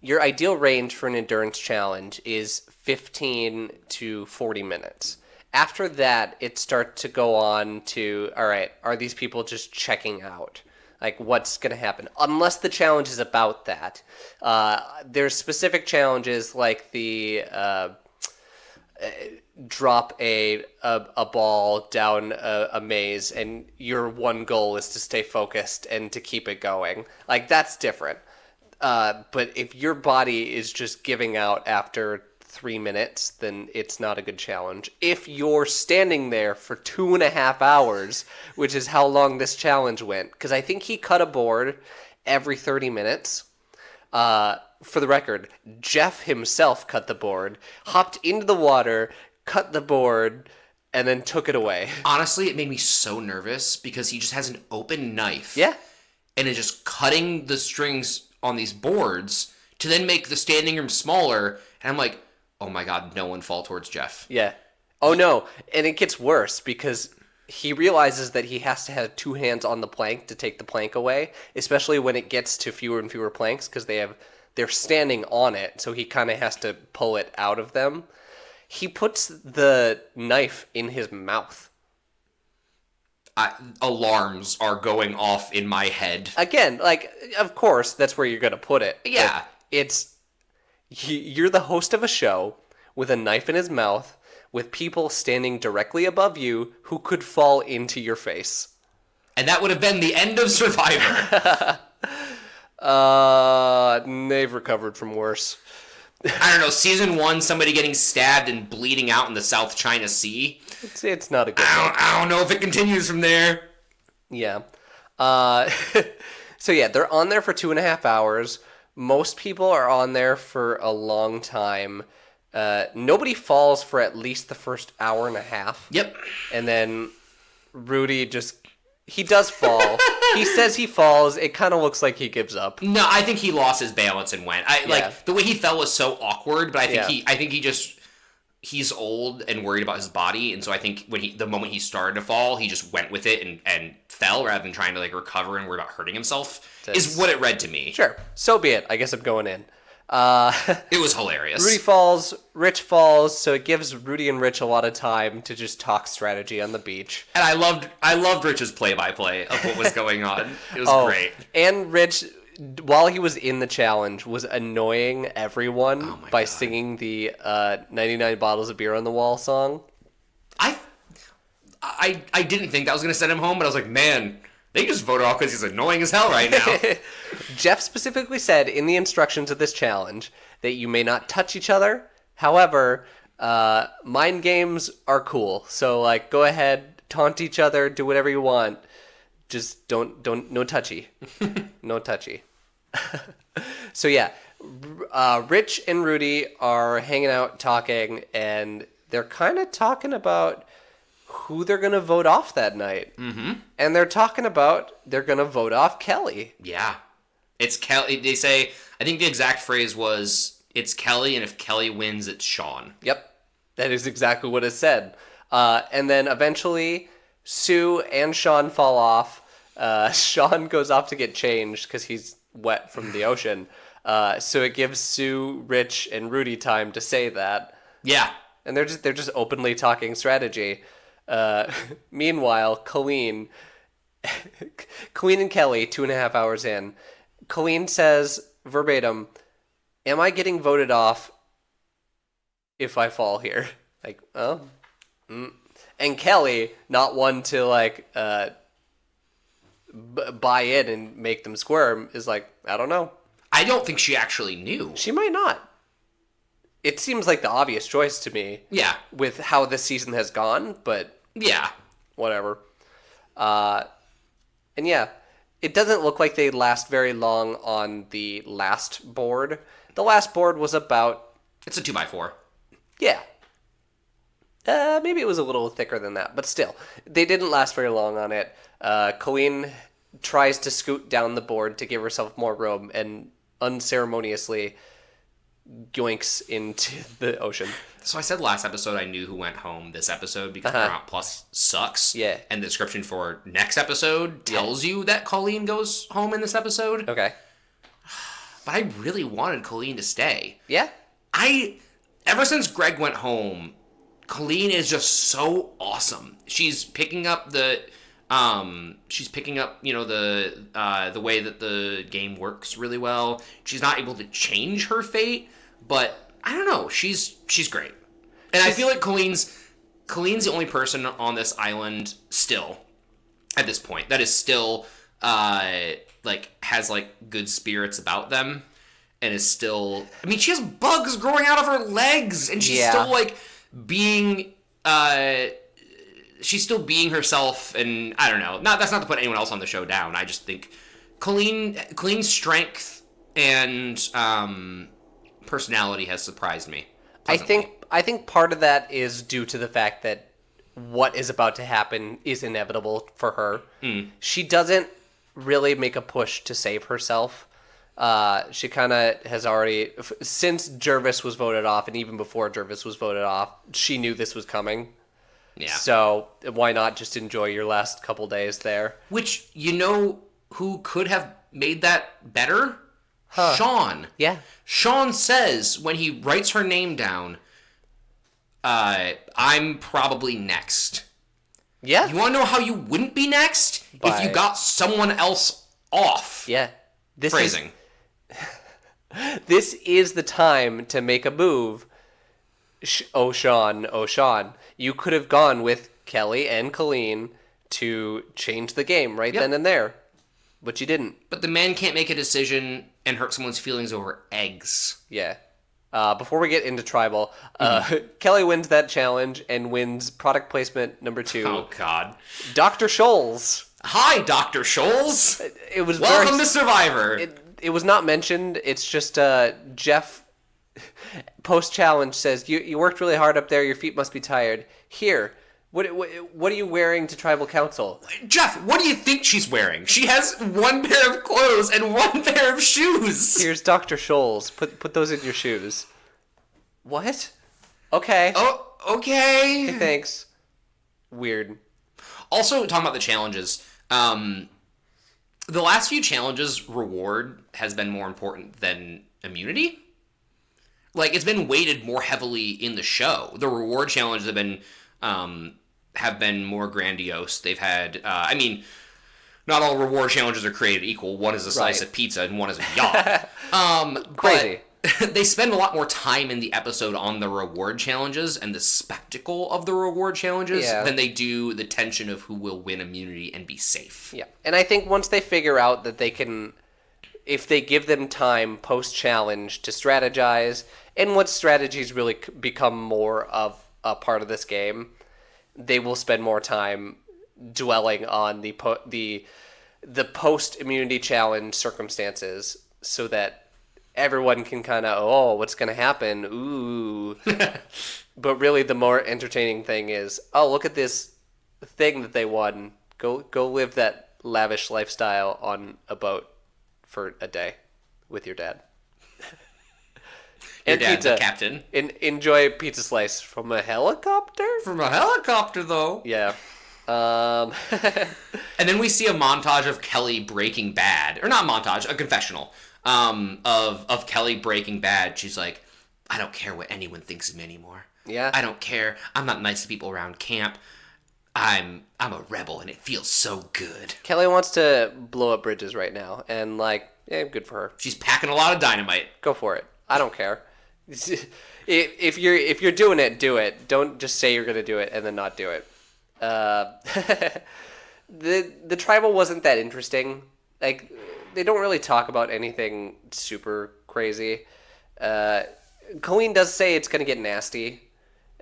ideal range for an endurance challenge is 15 to 40 minutes. After that, it starts to go on to, all right, are these people just checking out? Like, what's going to happen? Unless the challenge is about that. There's specific challenges like the drop a ball down a maze, and your one goal is to stay focused and to keep it going. Like, that's different. But if your body is just giving out after 3 minutes, then it's not a good challenge. If you're standing there for 2.5 hours, which is how long this challenge went, because I think he cut a board every 30 minutes. For the record, Jeff himself cut the board, hopped into the water, cut the board, and then took it away. Honestly, it made me so nervous because he just has an open knife. Yeah. And is just cutting the strings on these boards to then make the standing room smaller. And I'm like, oh my God, no one fall towards Jeff. Yeah. Oh no. And it gets worse because he realizes that he has to have 2 hands on the plank to take the plank away, especially when it gets to fewer and fewer planks because they're standing on it, so he kind of has to pull it out of them. He puts the knife in his mouth. Alarms are going off in my head. Again, like, of course, that's where you're going to put it. Yeah. You're the host of a show with a knife in his mouth with people standing directly above you who could fall into your face. And that would have been the end of Survivor. They've recovered from worse. I don't know, season 1, somebody getting stabbed and bleeding out in the South China Sea. It's not a good I don't know if it continues from there. Yeah. So yeah, they're on there for 2.5 hours. Most people are on there for a long time. Nobody falls for at least the first hour and a half. Yep. And then Rudy he does fall. He says he falls. It kind of looks like he gives up. No, I think he lost his balance and went. Like the way he fell was so awkward, but I think he's old and worried about his body, and so I think the moment he started to fall, he just went with it and fell rather than trying to like recover and worry about hurting himself. Is what it read to me. Sure, so be it. I guess I'm going in. It was hilarious. Rudy falls, Rich falls, so it gives Rudy and Rich a lot of time to just talk strategy on the beach. And I loved Rich's play-by-play of what was going on. It was great. And Rich, while he was in the challenge, was annoying everyone by singing the 99 Bottles of Beer on the Wall song. I didn't think that was going to send him home, but I was like, man, they just voted off because he's annoying as hell right now. Jeff specifically said in the instructions of this challenge that you may not touch each other. However, mind games are cool. So, like, go ahead, taunt each other, do whatever you want. Just no touchy. No touchy. So, yeah, Rich and Rudy are hanging out talking, and they're kind of talking about who they're going to vote off that night. Mm-hmm. And they're talking about they're going to vote off Kelly. Yeah. It's Kelly. They say, I think the exact phrase was, it's Kelly, and if Kelly wins, it's Sean. Yep. That is exactly what it said. And then eventually, Sue and Sean fall off. Sean goes off to get changed because he's wet from the ocean. So it gives Sue, Rich, and Rudy time to say that. Yeah. And they're just openly talking strategy. Meanwhile, Colleen and Kelly, 2.5 hours in, Colleen says verbatim, "Am I getting voted off if I fall here?" Like, oh. And Kelly, not one to like buy in and make them squirm, is like, I don't know. I don't think she actually knew. She might not. It seems like the obvious choice to me. Yeah. With how this season has gone, but yeah, whatever. And yeah, it doesn't look like they last very long on the last board. The last board was about... It's a 2x4. Yeah. Maybe it was a little thicker than that, but still. They didn't last very long on it. Colleen tries to scoot down the board to give herself more room and unceremoniously yoinks into the ocean. So I said last episode I knew who went home this episode because Paramount Plus sucks. Yeah. And the description for next episode tells you that Colleen goes home in this episode. Okay. But I really wanted Colleen to stay. Yeah. Ever since Greg went home, Colleen is just so awesome. She's picking up the the way that the game works really well. She's not able to change her fate, but I don't know. She's great. And I feel like Colleen's the only person on this island still at this point that is still has good spirits about them and is still, I mean, she has bugs growing out of her legs and she's still being she's still being herself, and I don't know. That's not to put anyone else on the show down. I just think Colleen's strength and personality has surprised me pleasantly. I think part of that is due to the fact that what is about to happen is inevitable for her. She doesn't really make a push to save herself. She kind of has already, since Jervis was voted off, and even before Jervis was voted off, she knew this was coming. Yeah. So why not just enjoy your last couple days there? Which, who could have made that better? Sean. Yeah. Sean says when he writes her name down, I'm probably next. Yeah. You want to know how you wouldn't be next? If you got someone else off. Yeah. Phrasing. This is the time to make a move. Sean. You could have gone with Kelly and Colleen to change the game right then and there. But she didn't. But the man can't make a decision and hurt someone's feelings over eggs. Yeah. Before we get into tribal, Kelly wins that challenge and wins product placement number 2. Oh, God. Dr. Scholes. Hi, Dr. Scholes. It was Welcome to Survivor. It was not mentioned. It's just Jeff post-challenge says, you worked really hard up there. Your feet must be tired. Here, what are you wearing to tribal council? Jeff, what do you think she's wearing? She has one pair of clothes and one pair of shoes. Here's Dr. Scholes. Put those in your shoes. What? Okay. Oh, okay. Hey, thanks. Weird. Also, talking about the challenges, the last few challenges, reward has been more important than immunity. Like, it's been weighted more heavily in the show. The reward challenges have been more grandiose. They've had, not all reward challenges are created equal. One is a slice of pizza and one is a yacht. Crazy. They spend a lot more time in the episode on the reward challenges and the spectacle of the reward challenges than they do the tension of who will win immunity and be safe. Yeah. And I think once they figure out that they can, if they give them time post-challenge to strategize, and once strategies really become more of a part of this game, they will spend more time dwelling on the post-immunity challenge circumstances so that everyone can kind of, what's going to happen? Ooh. But really the more entertaining thing is, look at this thing that they won. Go live that lavish lifestyle on a boat for a day with your dad. Your and dad, pizza. the captain. Enjoy a pizza slice from a helicopter? From a helicopter, though. Yeah. And then we see a montage of Kelly breaking bad. Or not montage, a confessional. Of Kelly breaking bad. She's like, I don't care what anyone thinks of me anymore. Yeah. I don't care. I'm not nice to people around camp. I'm a rebel and it feels so good. Kelly wants to blow up bridges right now, and good for her. She's packing a lot of dynamite. Go for it. I don't care. If you're doing it, do it. Don't just say you're gonna do it and then not do it. The tribal wasn't that interesting. Like, they don't really talk about anything super crazy. Colleen does say it's gonna get nasty,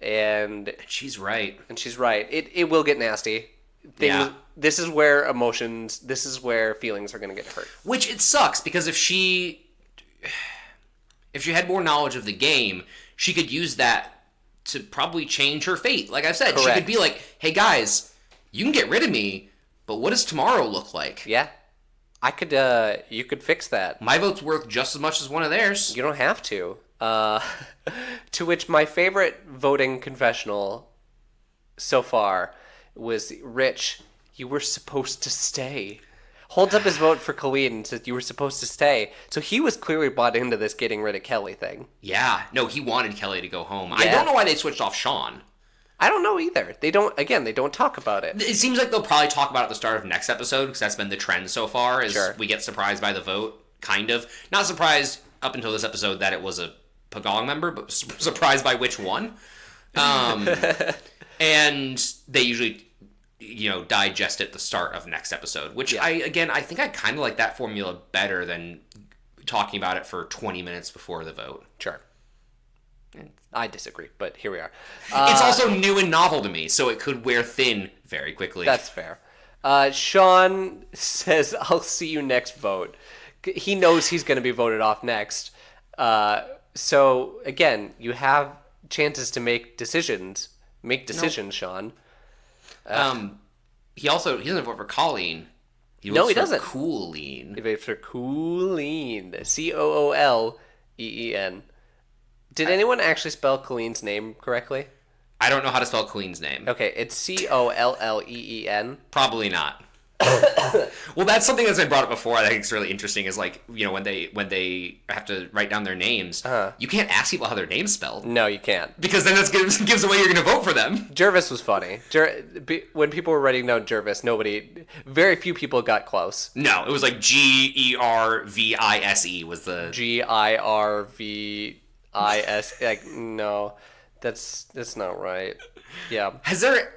and she's right. It will get nasty. This is where emotions, this is where feelings are gonna get hurt. Which it sucks, because if she had more knowledge of the game, she could use that to probably change her fate. Like I've said, Correct. She could be like, hey guys, you can get rid of me, but what does tomorrow look like? Yeah. You could fix that. My vote's worth just as much as one of theirs. You don't have to. To which my favorite voting confessional so far was Rich, you were supposed to stay. Holds up his vote for Colleen and says you were supposed to stay. So he was clearly bought into this getting rid of Kelly thing. Yeah. No, he wanted Kelly to go home. Yeah. I don't know why they switched off Sean. I don't know either. They don't talk about it. It seems like they'll probably talk about it at the start of next episode, because that's been the trend so far, is we get surprised by the vote, kind of. Not surprised up until this episode that it was a Pagong member, but surprised by which one. And they usually, digest at the start of next episode, which I think I kind of like that formula better than talking about it for 20 minutes before the vote. Sure. I disagree, but here we are. It's also new and novel to me, so it could wear thin very quickly. That's fair. Sean says, I'll see you next vote. He knows he's going to be voted off next. So, again, you have chances to make decisions. Sean. He doesn't vote for Colleen. He doesn't. Cooleen. He votes for Cooleen. Cooleen. Did anyone actually spell Colleen's name correctly? I don't know how to spell Colleen's name. Okay, it's Colleen. Probably not. Well, that's something that's been brought up before. I think it's really interesting. Is when they have to write down their names, you can't ask people how their name's spelled. No, you can't, because then that gives away you're going to vote for them. Jervis was funny. When people were writing down Jervis, very few people got close. No, it was like Gervise was the Girvis. No, that's not right. Yeah. Has there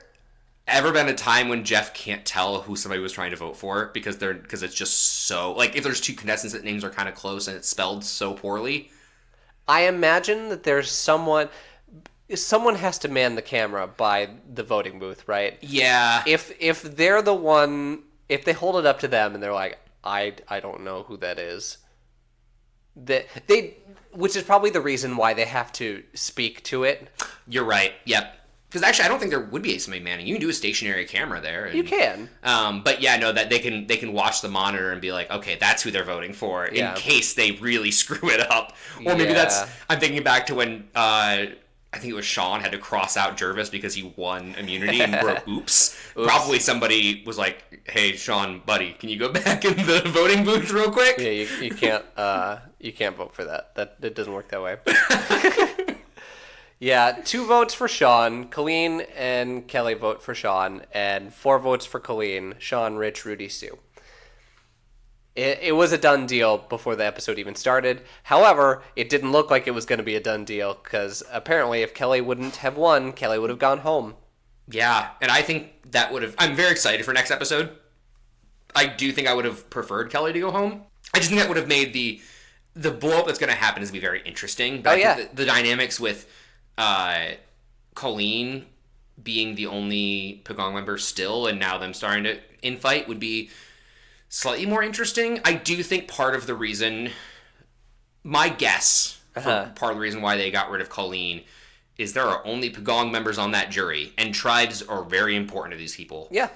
ever been a time when Jeff can't tell who somebody was trying to vote for because it's just so, like, if there's two contestants that names are kind of close and it's spelled so poorly? I imagine that there's someone has to man the camera by the voting booth, right? Yeah. If they're the one, if they hold it up to them and they're like, I don't know who that is, which is probably the reason why they have to speak to it. You're right. Yep. Because actually, I don't think there would be somebody manning. You can do a stationary camera there. And, you can. But yeah, no, that they can watch the monitor and be like, okay, that's who they're voting for in case they really screw it up. Or maybe I'm thinking back to when I think it was Sean had to cross out Jervis because he won immunity and wrote oops. Probably somebody was like, hey, Sean, buddy, can you go back in the voting booth real quick? Yeah, you can't vote for that. That doesn't work that way. Yeah, 2 votes for Sean. Colleen and Kelly vote for Sean, and 4 votes for Colleen. Sean, Rich, Rudy, Sue. It was a done deal before the episode even started. However, it didn't look like it was going to be a done deal because apparently if Kelly wouldn't have won, Kelly would have gone home. Yeah, and I think that would have... I'm very excited for next episode. I do think I would have preferred Kelly to go home. I just think that would have made the blow-up that's going to happen is going to be very interesting. But I think the dynamics with Colleen being the only Pagong member still and now them starting to infight would be slightly more interesting. I do think part of the reason, my guess, for part of the reason why they got rid of Colleen is there are only Pagong members on that jury, and tribes are very important to these people. Yeah.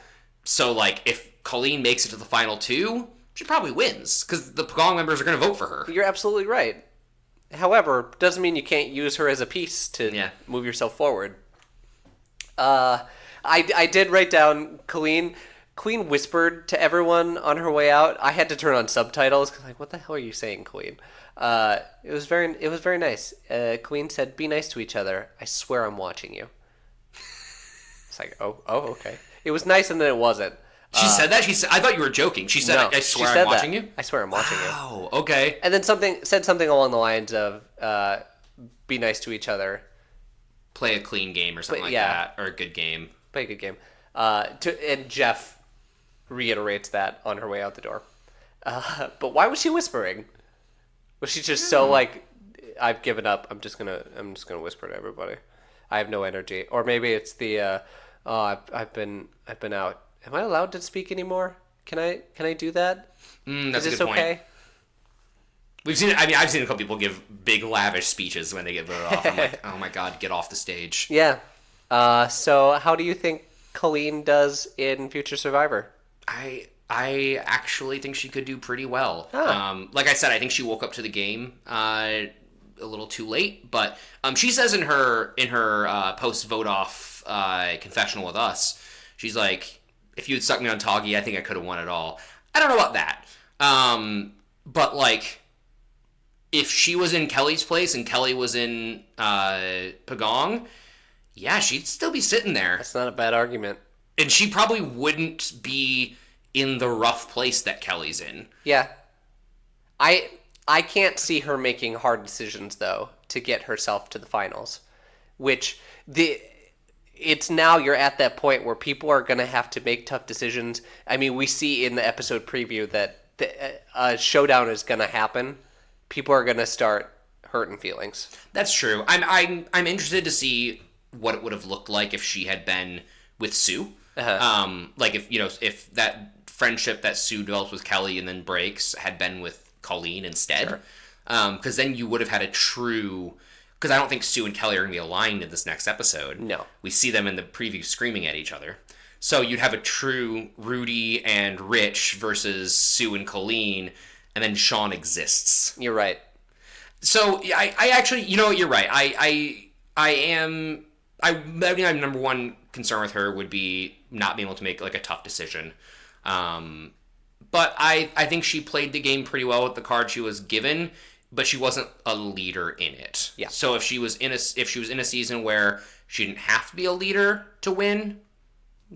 So, like, if Colleen makes it to the final 2, she probably wins, because the Pagong members are going to vote for her. You're absolutely right. However, doesn't mean you can't use her as a piece to move yourself forward. I did write down Colleen whispered to everyone on her way out. I had to turn on subtitles because, like, what the hell are you saying, Colleen? It was very nice. Colleen said, "Be nice to each other. I swear I'm watching you." It's like, oh, okay. It was nice, and then it wasn't. She said that. I thought you were joking. She said, no, "I swear I'm watching you." I swear I'm watching you. Oh, okay. And then said something along the lines of, "Be nice to each other. Play a clean game or something that, or a good game. Play a good game." And Jeff reiterates that on her way out the door. But why was she whispering? Was she just so like, I've given up. I'm just gonna whisper to everybody. I have no energy. Or maybe it's the I've been out. Am I allowed to speak anymore? Can I do that? That's Is a good this okay? point. We've seen. I've seen a couple people give big, lavish speeches when they get voted off. I'm like, oh my god, get off the stage. Yeah. So how do you think Colleen does in Future Survivor? I actually think she could do pretty well. Huh. Like I said, I think she woke up to the game a little too late. But she says in her post vote off confessional with us, she's like, if you had stuck me on Toggy, I think I could have won it all. I don't know about that. But like, if she was in Kelly's place and Kelly was in Pagong, yeah, she'd still be sitting there. That's not a bad argument. And she probably wouldn't be in the rough place that Kelly's in. Yeah. I can't see her making hard decisions, though, to get herself to the finals. Which, it's now you're at that point where people are going to have to make tough decisions. I mean, we see in the episode preview that a showdown is going to happen. People are going to start hurting feelings. That's true. I'm interested to see what it would have looked like if she had been with Sue. Like if that friendship that Sue develops with Kelly and then breaks had been with Colleen instead. Because then you would have had a true... Because I don't think Sue and Kelly are going to be aligned in this next episode. No. We see them in the preview screaming at each other. So you'd have a true Rudy and Rich versus Sue and Colleen, and then Sean exists. You're right. So I actually, you're right. I think my number one concern with her would be not being able to make like a tough decision. But I think she played the game pretty well with the card she was given, but she wasn't a leader in it. Yeah. So if she was in a season where she didn't have to be a leader to win,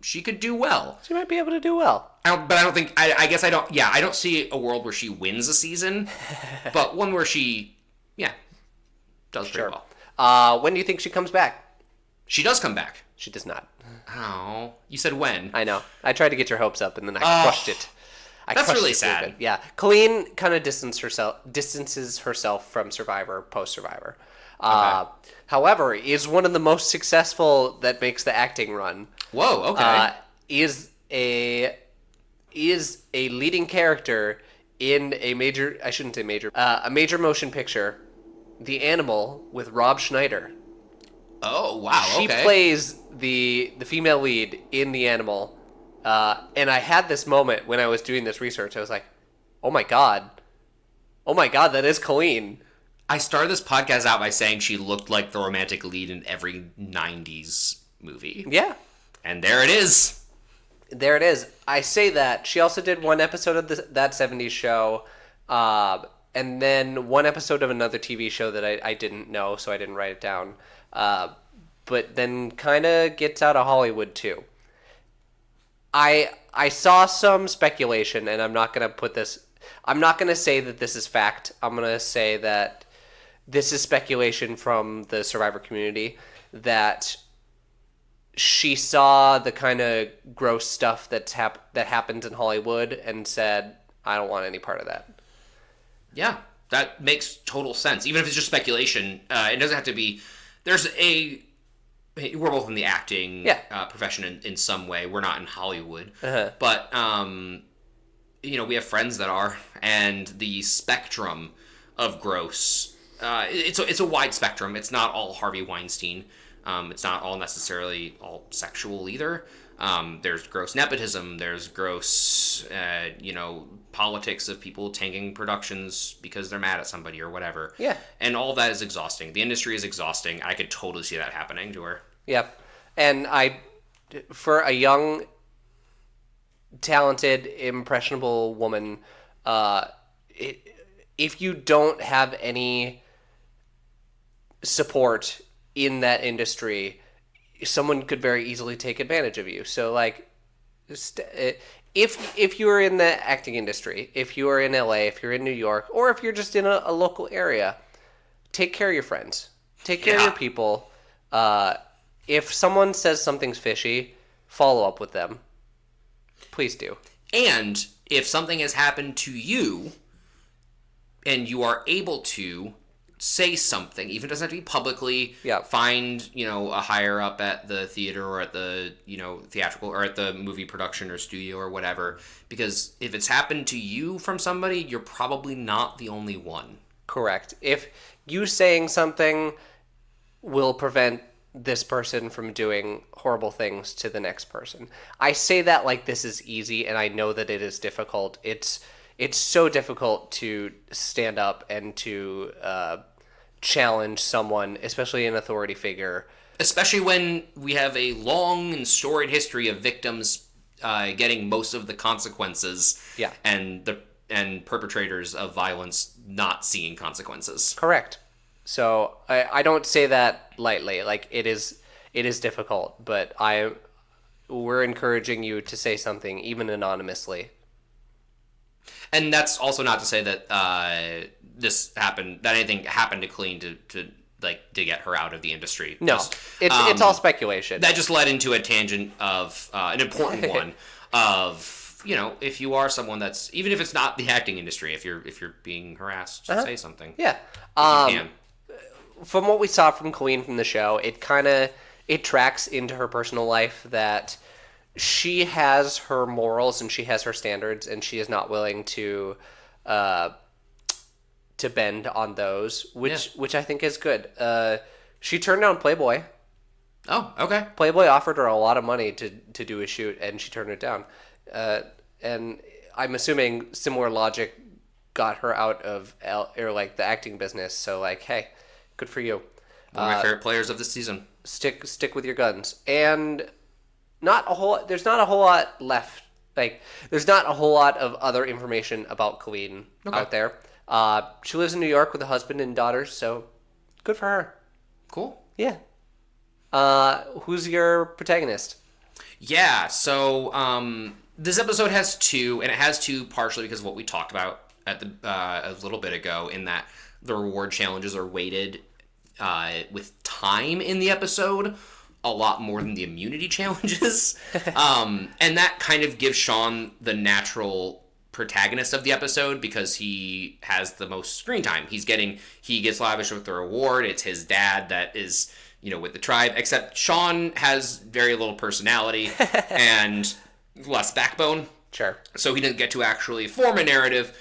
she could do well. She might be able to do well. I don't see a world where she wins a season, but one where she, does pretty well. When do you think she comes back? She does come back. She does not. Oh, you said when? I know. I tried to get your hopes up, and then I crushed it. That's really sad. David. Yeah, Colleen kind of distances herself from Survivor post-Survivor. However, is one of the most successful that makes the acting run. Whoa. Okay. Is a leading character in a major. I shouldn't say major. A major motion picture, The Animal, with Rob Schneider. Oh wow. She plays the female lead in The Animal. And I had this moment when I was doing this research. I was like, oh my god, that is Colleen. I started this podcast out by saying she looked like the romantic lead in every 90s movie. Yeah. And there it is. There it is. I say that. She also did one episode of that 70s show, and then one episode of another TV show that I didn't know, so I didn't write it down. But then kind of gets out of Hollywood, too. I saw some speculation, and I'm not going to say that this is fact. I'm going to say that this is speculation from the Survivor community, that she saw the kind of gross stuff that happens in Hollywood and said, I don't want any part of that. Yeah, that makes total sense. Even if it's just speculation, it doesn't have to be... We're both in the acting profession in some way. We're not in Hollywood. But, we have friends that are, and the spectrum of gross... it's a wide spectrum. It's not all Harvey Weinstein. It's not all necessarily all sexual either. There's gross nepotism. There's gross, politics of people tanking productions because they're mad at somebody or whatever. Yeah. And all of that is exhausting. The industry is exhausting. I could totally see that happening to her. Yep. And for a young, talented, impressionable woman, if you don't have any support in that industry, someone could very easily take advantage of you. So, like, if you are in the acting industry, if you are in LA, if you're in New York, or if you're just in a local area, take care of your friends. Take care of your people. If someone says something's fishy, follow up with them. Please do. And if something has happened to you, and you are able to say something, even if it doesn't have to be publicly, find, a higher up at the theater or at the, theatrical or at the movie production or studio or whatever. Because if it's happened to you from somebody, you're probably not the only one. Correct. If you saying something will prevent this person from doing horrible things to the next person. I say that like this is easy, and I know that it is difficult. It's so difficult to stand up and to challenge someone, especially an authority figure. Especially when we have a long and storied history of victims getting most of the consequences, and perpetrators of violence not seeing consequences. Correct. So I don't say that lightly. Like, it is difficult, but we're encouraging you to say something, even anonymously. And that's also not to say that anything happened to Colleen to get her out of the industry. No, it's all speculation. That just led into a tangent of an important one of, if you are someone that's, even if it's not the acting industry, if you're being harassed, say something. Yeah. If you can. From what we saw from Colleen from the show, it tracks into her personal life that she has her morals and she has her standards, and she is not willing to bend on those, which I think is good. She turned down Playboy. Oh, okay. Playboy offered her a lot of money to do a shoot, and she turned it down. And I'm assuming similar logic got her out of the acting business. So, like, hey, good for you. One of my favorite players of this season. Stick with your guns. And there's not a whole lot left. Like, there's not a whole lot of other information about Colleen out there. She lives in New York with a husband and daughters, so good for her. Cool. Yeah. Who's your protagonist? Yeah, so this episode has two, and it has two partially because of what we talked about at a little bit ago, in that the reward challenges are weighted with time in the episode. a lot more than the immunity challenges. And that kind of gives Sean the natural protagonist of the episode because he has the most screen time. He gets lavish with the reward. It's his dad that is, with the tribe, except Sean has very little personality and less backbone. Sure. So he didn't get to actually form a narrative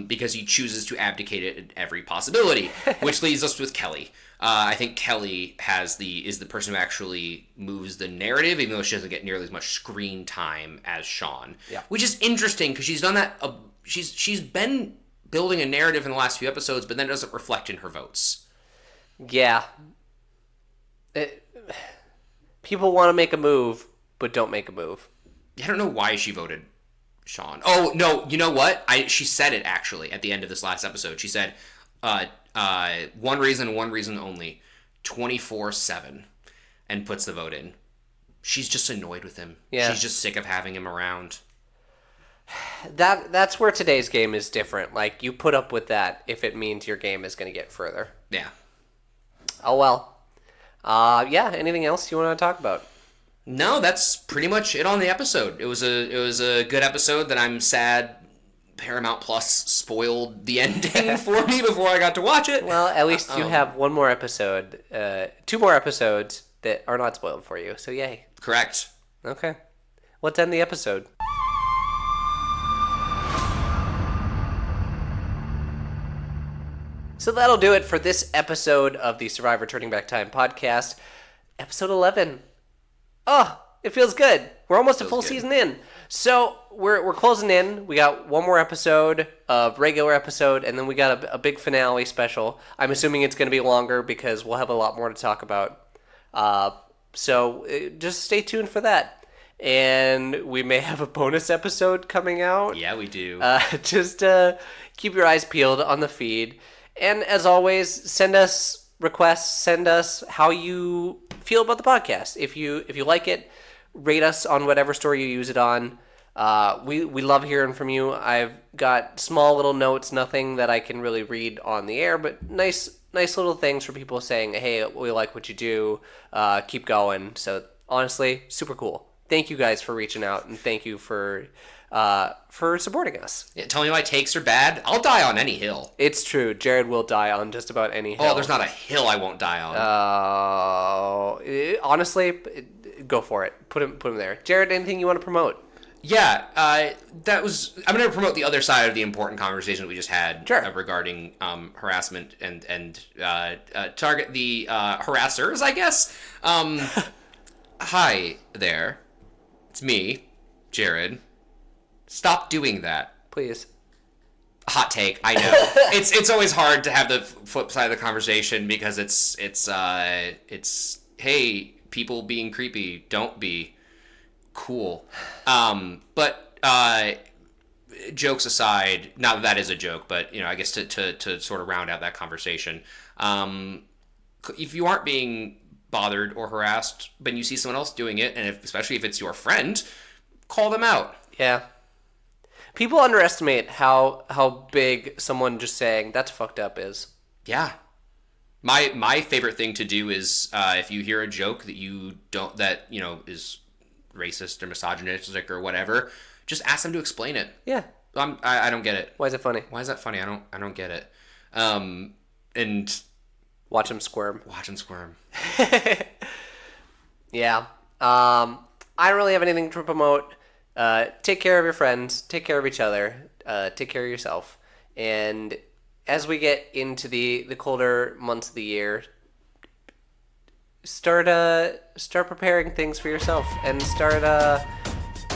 because he chooses to abdicate it at every possibility, which leaves us with Kelly. I think Kelly is the person who actually moves the narrative, even though she doesn't get nearly as much screen time as Sean. Yeah. Which is interesting because she's done that. She's been building a narrative in the last few episodes, but then it doesn't reflect in her votes. Yeah. People want to make a move, but don't make a move. I don't know why she voted Sean. Oh no, you know what? She said it actually at the end of this last episode. She said, one reason only, 24/7, and puts the vote in. She's just annoyed with him. Yeah. She's just sick of having him around. That's where today's game is different. Like, you put up with that if it means your game is going to get further. Yeah. Oh well. Yeah. Anything else you want to talk about? No, that's pretty much it on the episode. It was a good episode that I'm sad Paramount Plus spoiled the ending for me before I got to watch it. Well, at least you have one more episode, 2 more episodes that are not spoiled for you. So yay. Correct. Okay. Let's end the episode. So that'll do it for this episode of the Survivor Turning Back Time podcast. Episode 11. Oh, it feels good. We're almost a full season in. So we're closing in. We got one more episode of regular episode, and then we got a big finale special. I'm assuming it's going to be longer because we'll have a lot more to talk about. So just stay tuned for that. And we may have a bonus episode coming out. Yeah, we do. Just keep your eyes peeled on the feed. And as always, send us requests. Send us how you feel about the podcast. If you like it, rate us on whatever store you use it on. We love hearing from you. I've got small little notes, nothing that I can really read on the air, but nice little things for people saying, hey, we like what you do. Keep going. So honestly, super cool. Thank you guys for reaching out, and thank you for supporting us. Yeah, tell me my takes are bad. I'll die on any hill. It's true. Jared will die on just about any hill. Oh, there's not a hill I won't die on. Honestly, go for it. Put him there. Jared, anything you want to promote? Yeah, I'm going to promote the other side of the important conversation that we just had regarding harassment and target the harassers, I guess. Hi there. It's me, Jared. Stop doing that. Please. Hot take, I know. It's always hard to have the flip side of the conversation because it's hey, people being creepy, don't be cool. But jokes aside, not that is a joke, but I guess to sort of round out that conversation, if you aren't being bothered or harassed, but you see someone else doing it, and especially if it's your friend, call them out. Yeah. People underestimate how big someone just saying that's fucked up is. Yeah. My favorite thing to do is if you hear a joke that is racist or misogynistic or whatever, just ask them to explain it. Yeah. I don't get it. Why is it funny? Why is that funny? I don't get it. And watch them squirm. Yeah. I don't really have anything to promote. Take care of your friends. Take care of each other. Take care of yourself. And as we get into the colder months of the year, start preparing things for yourself and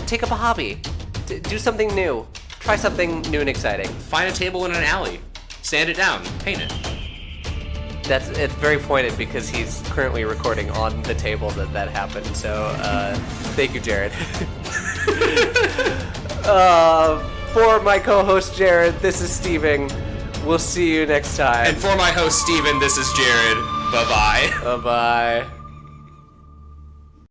take up a hobby. Do something new. Try something new and exciting. Find a table in an alley. Sand it down. Paint it. It's very pointed because he's currently recording on the table that happened. So thank you, Jared. For my co-host Jared, this is Steven. We'll see you next time. And for my host Steven, this is Jared. Bye-bye. Bye-bye.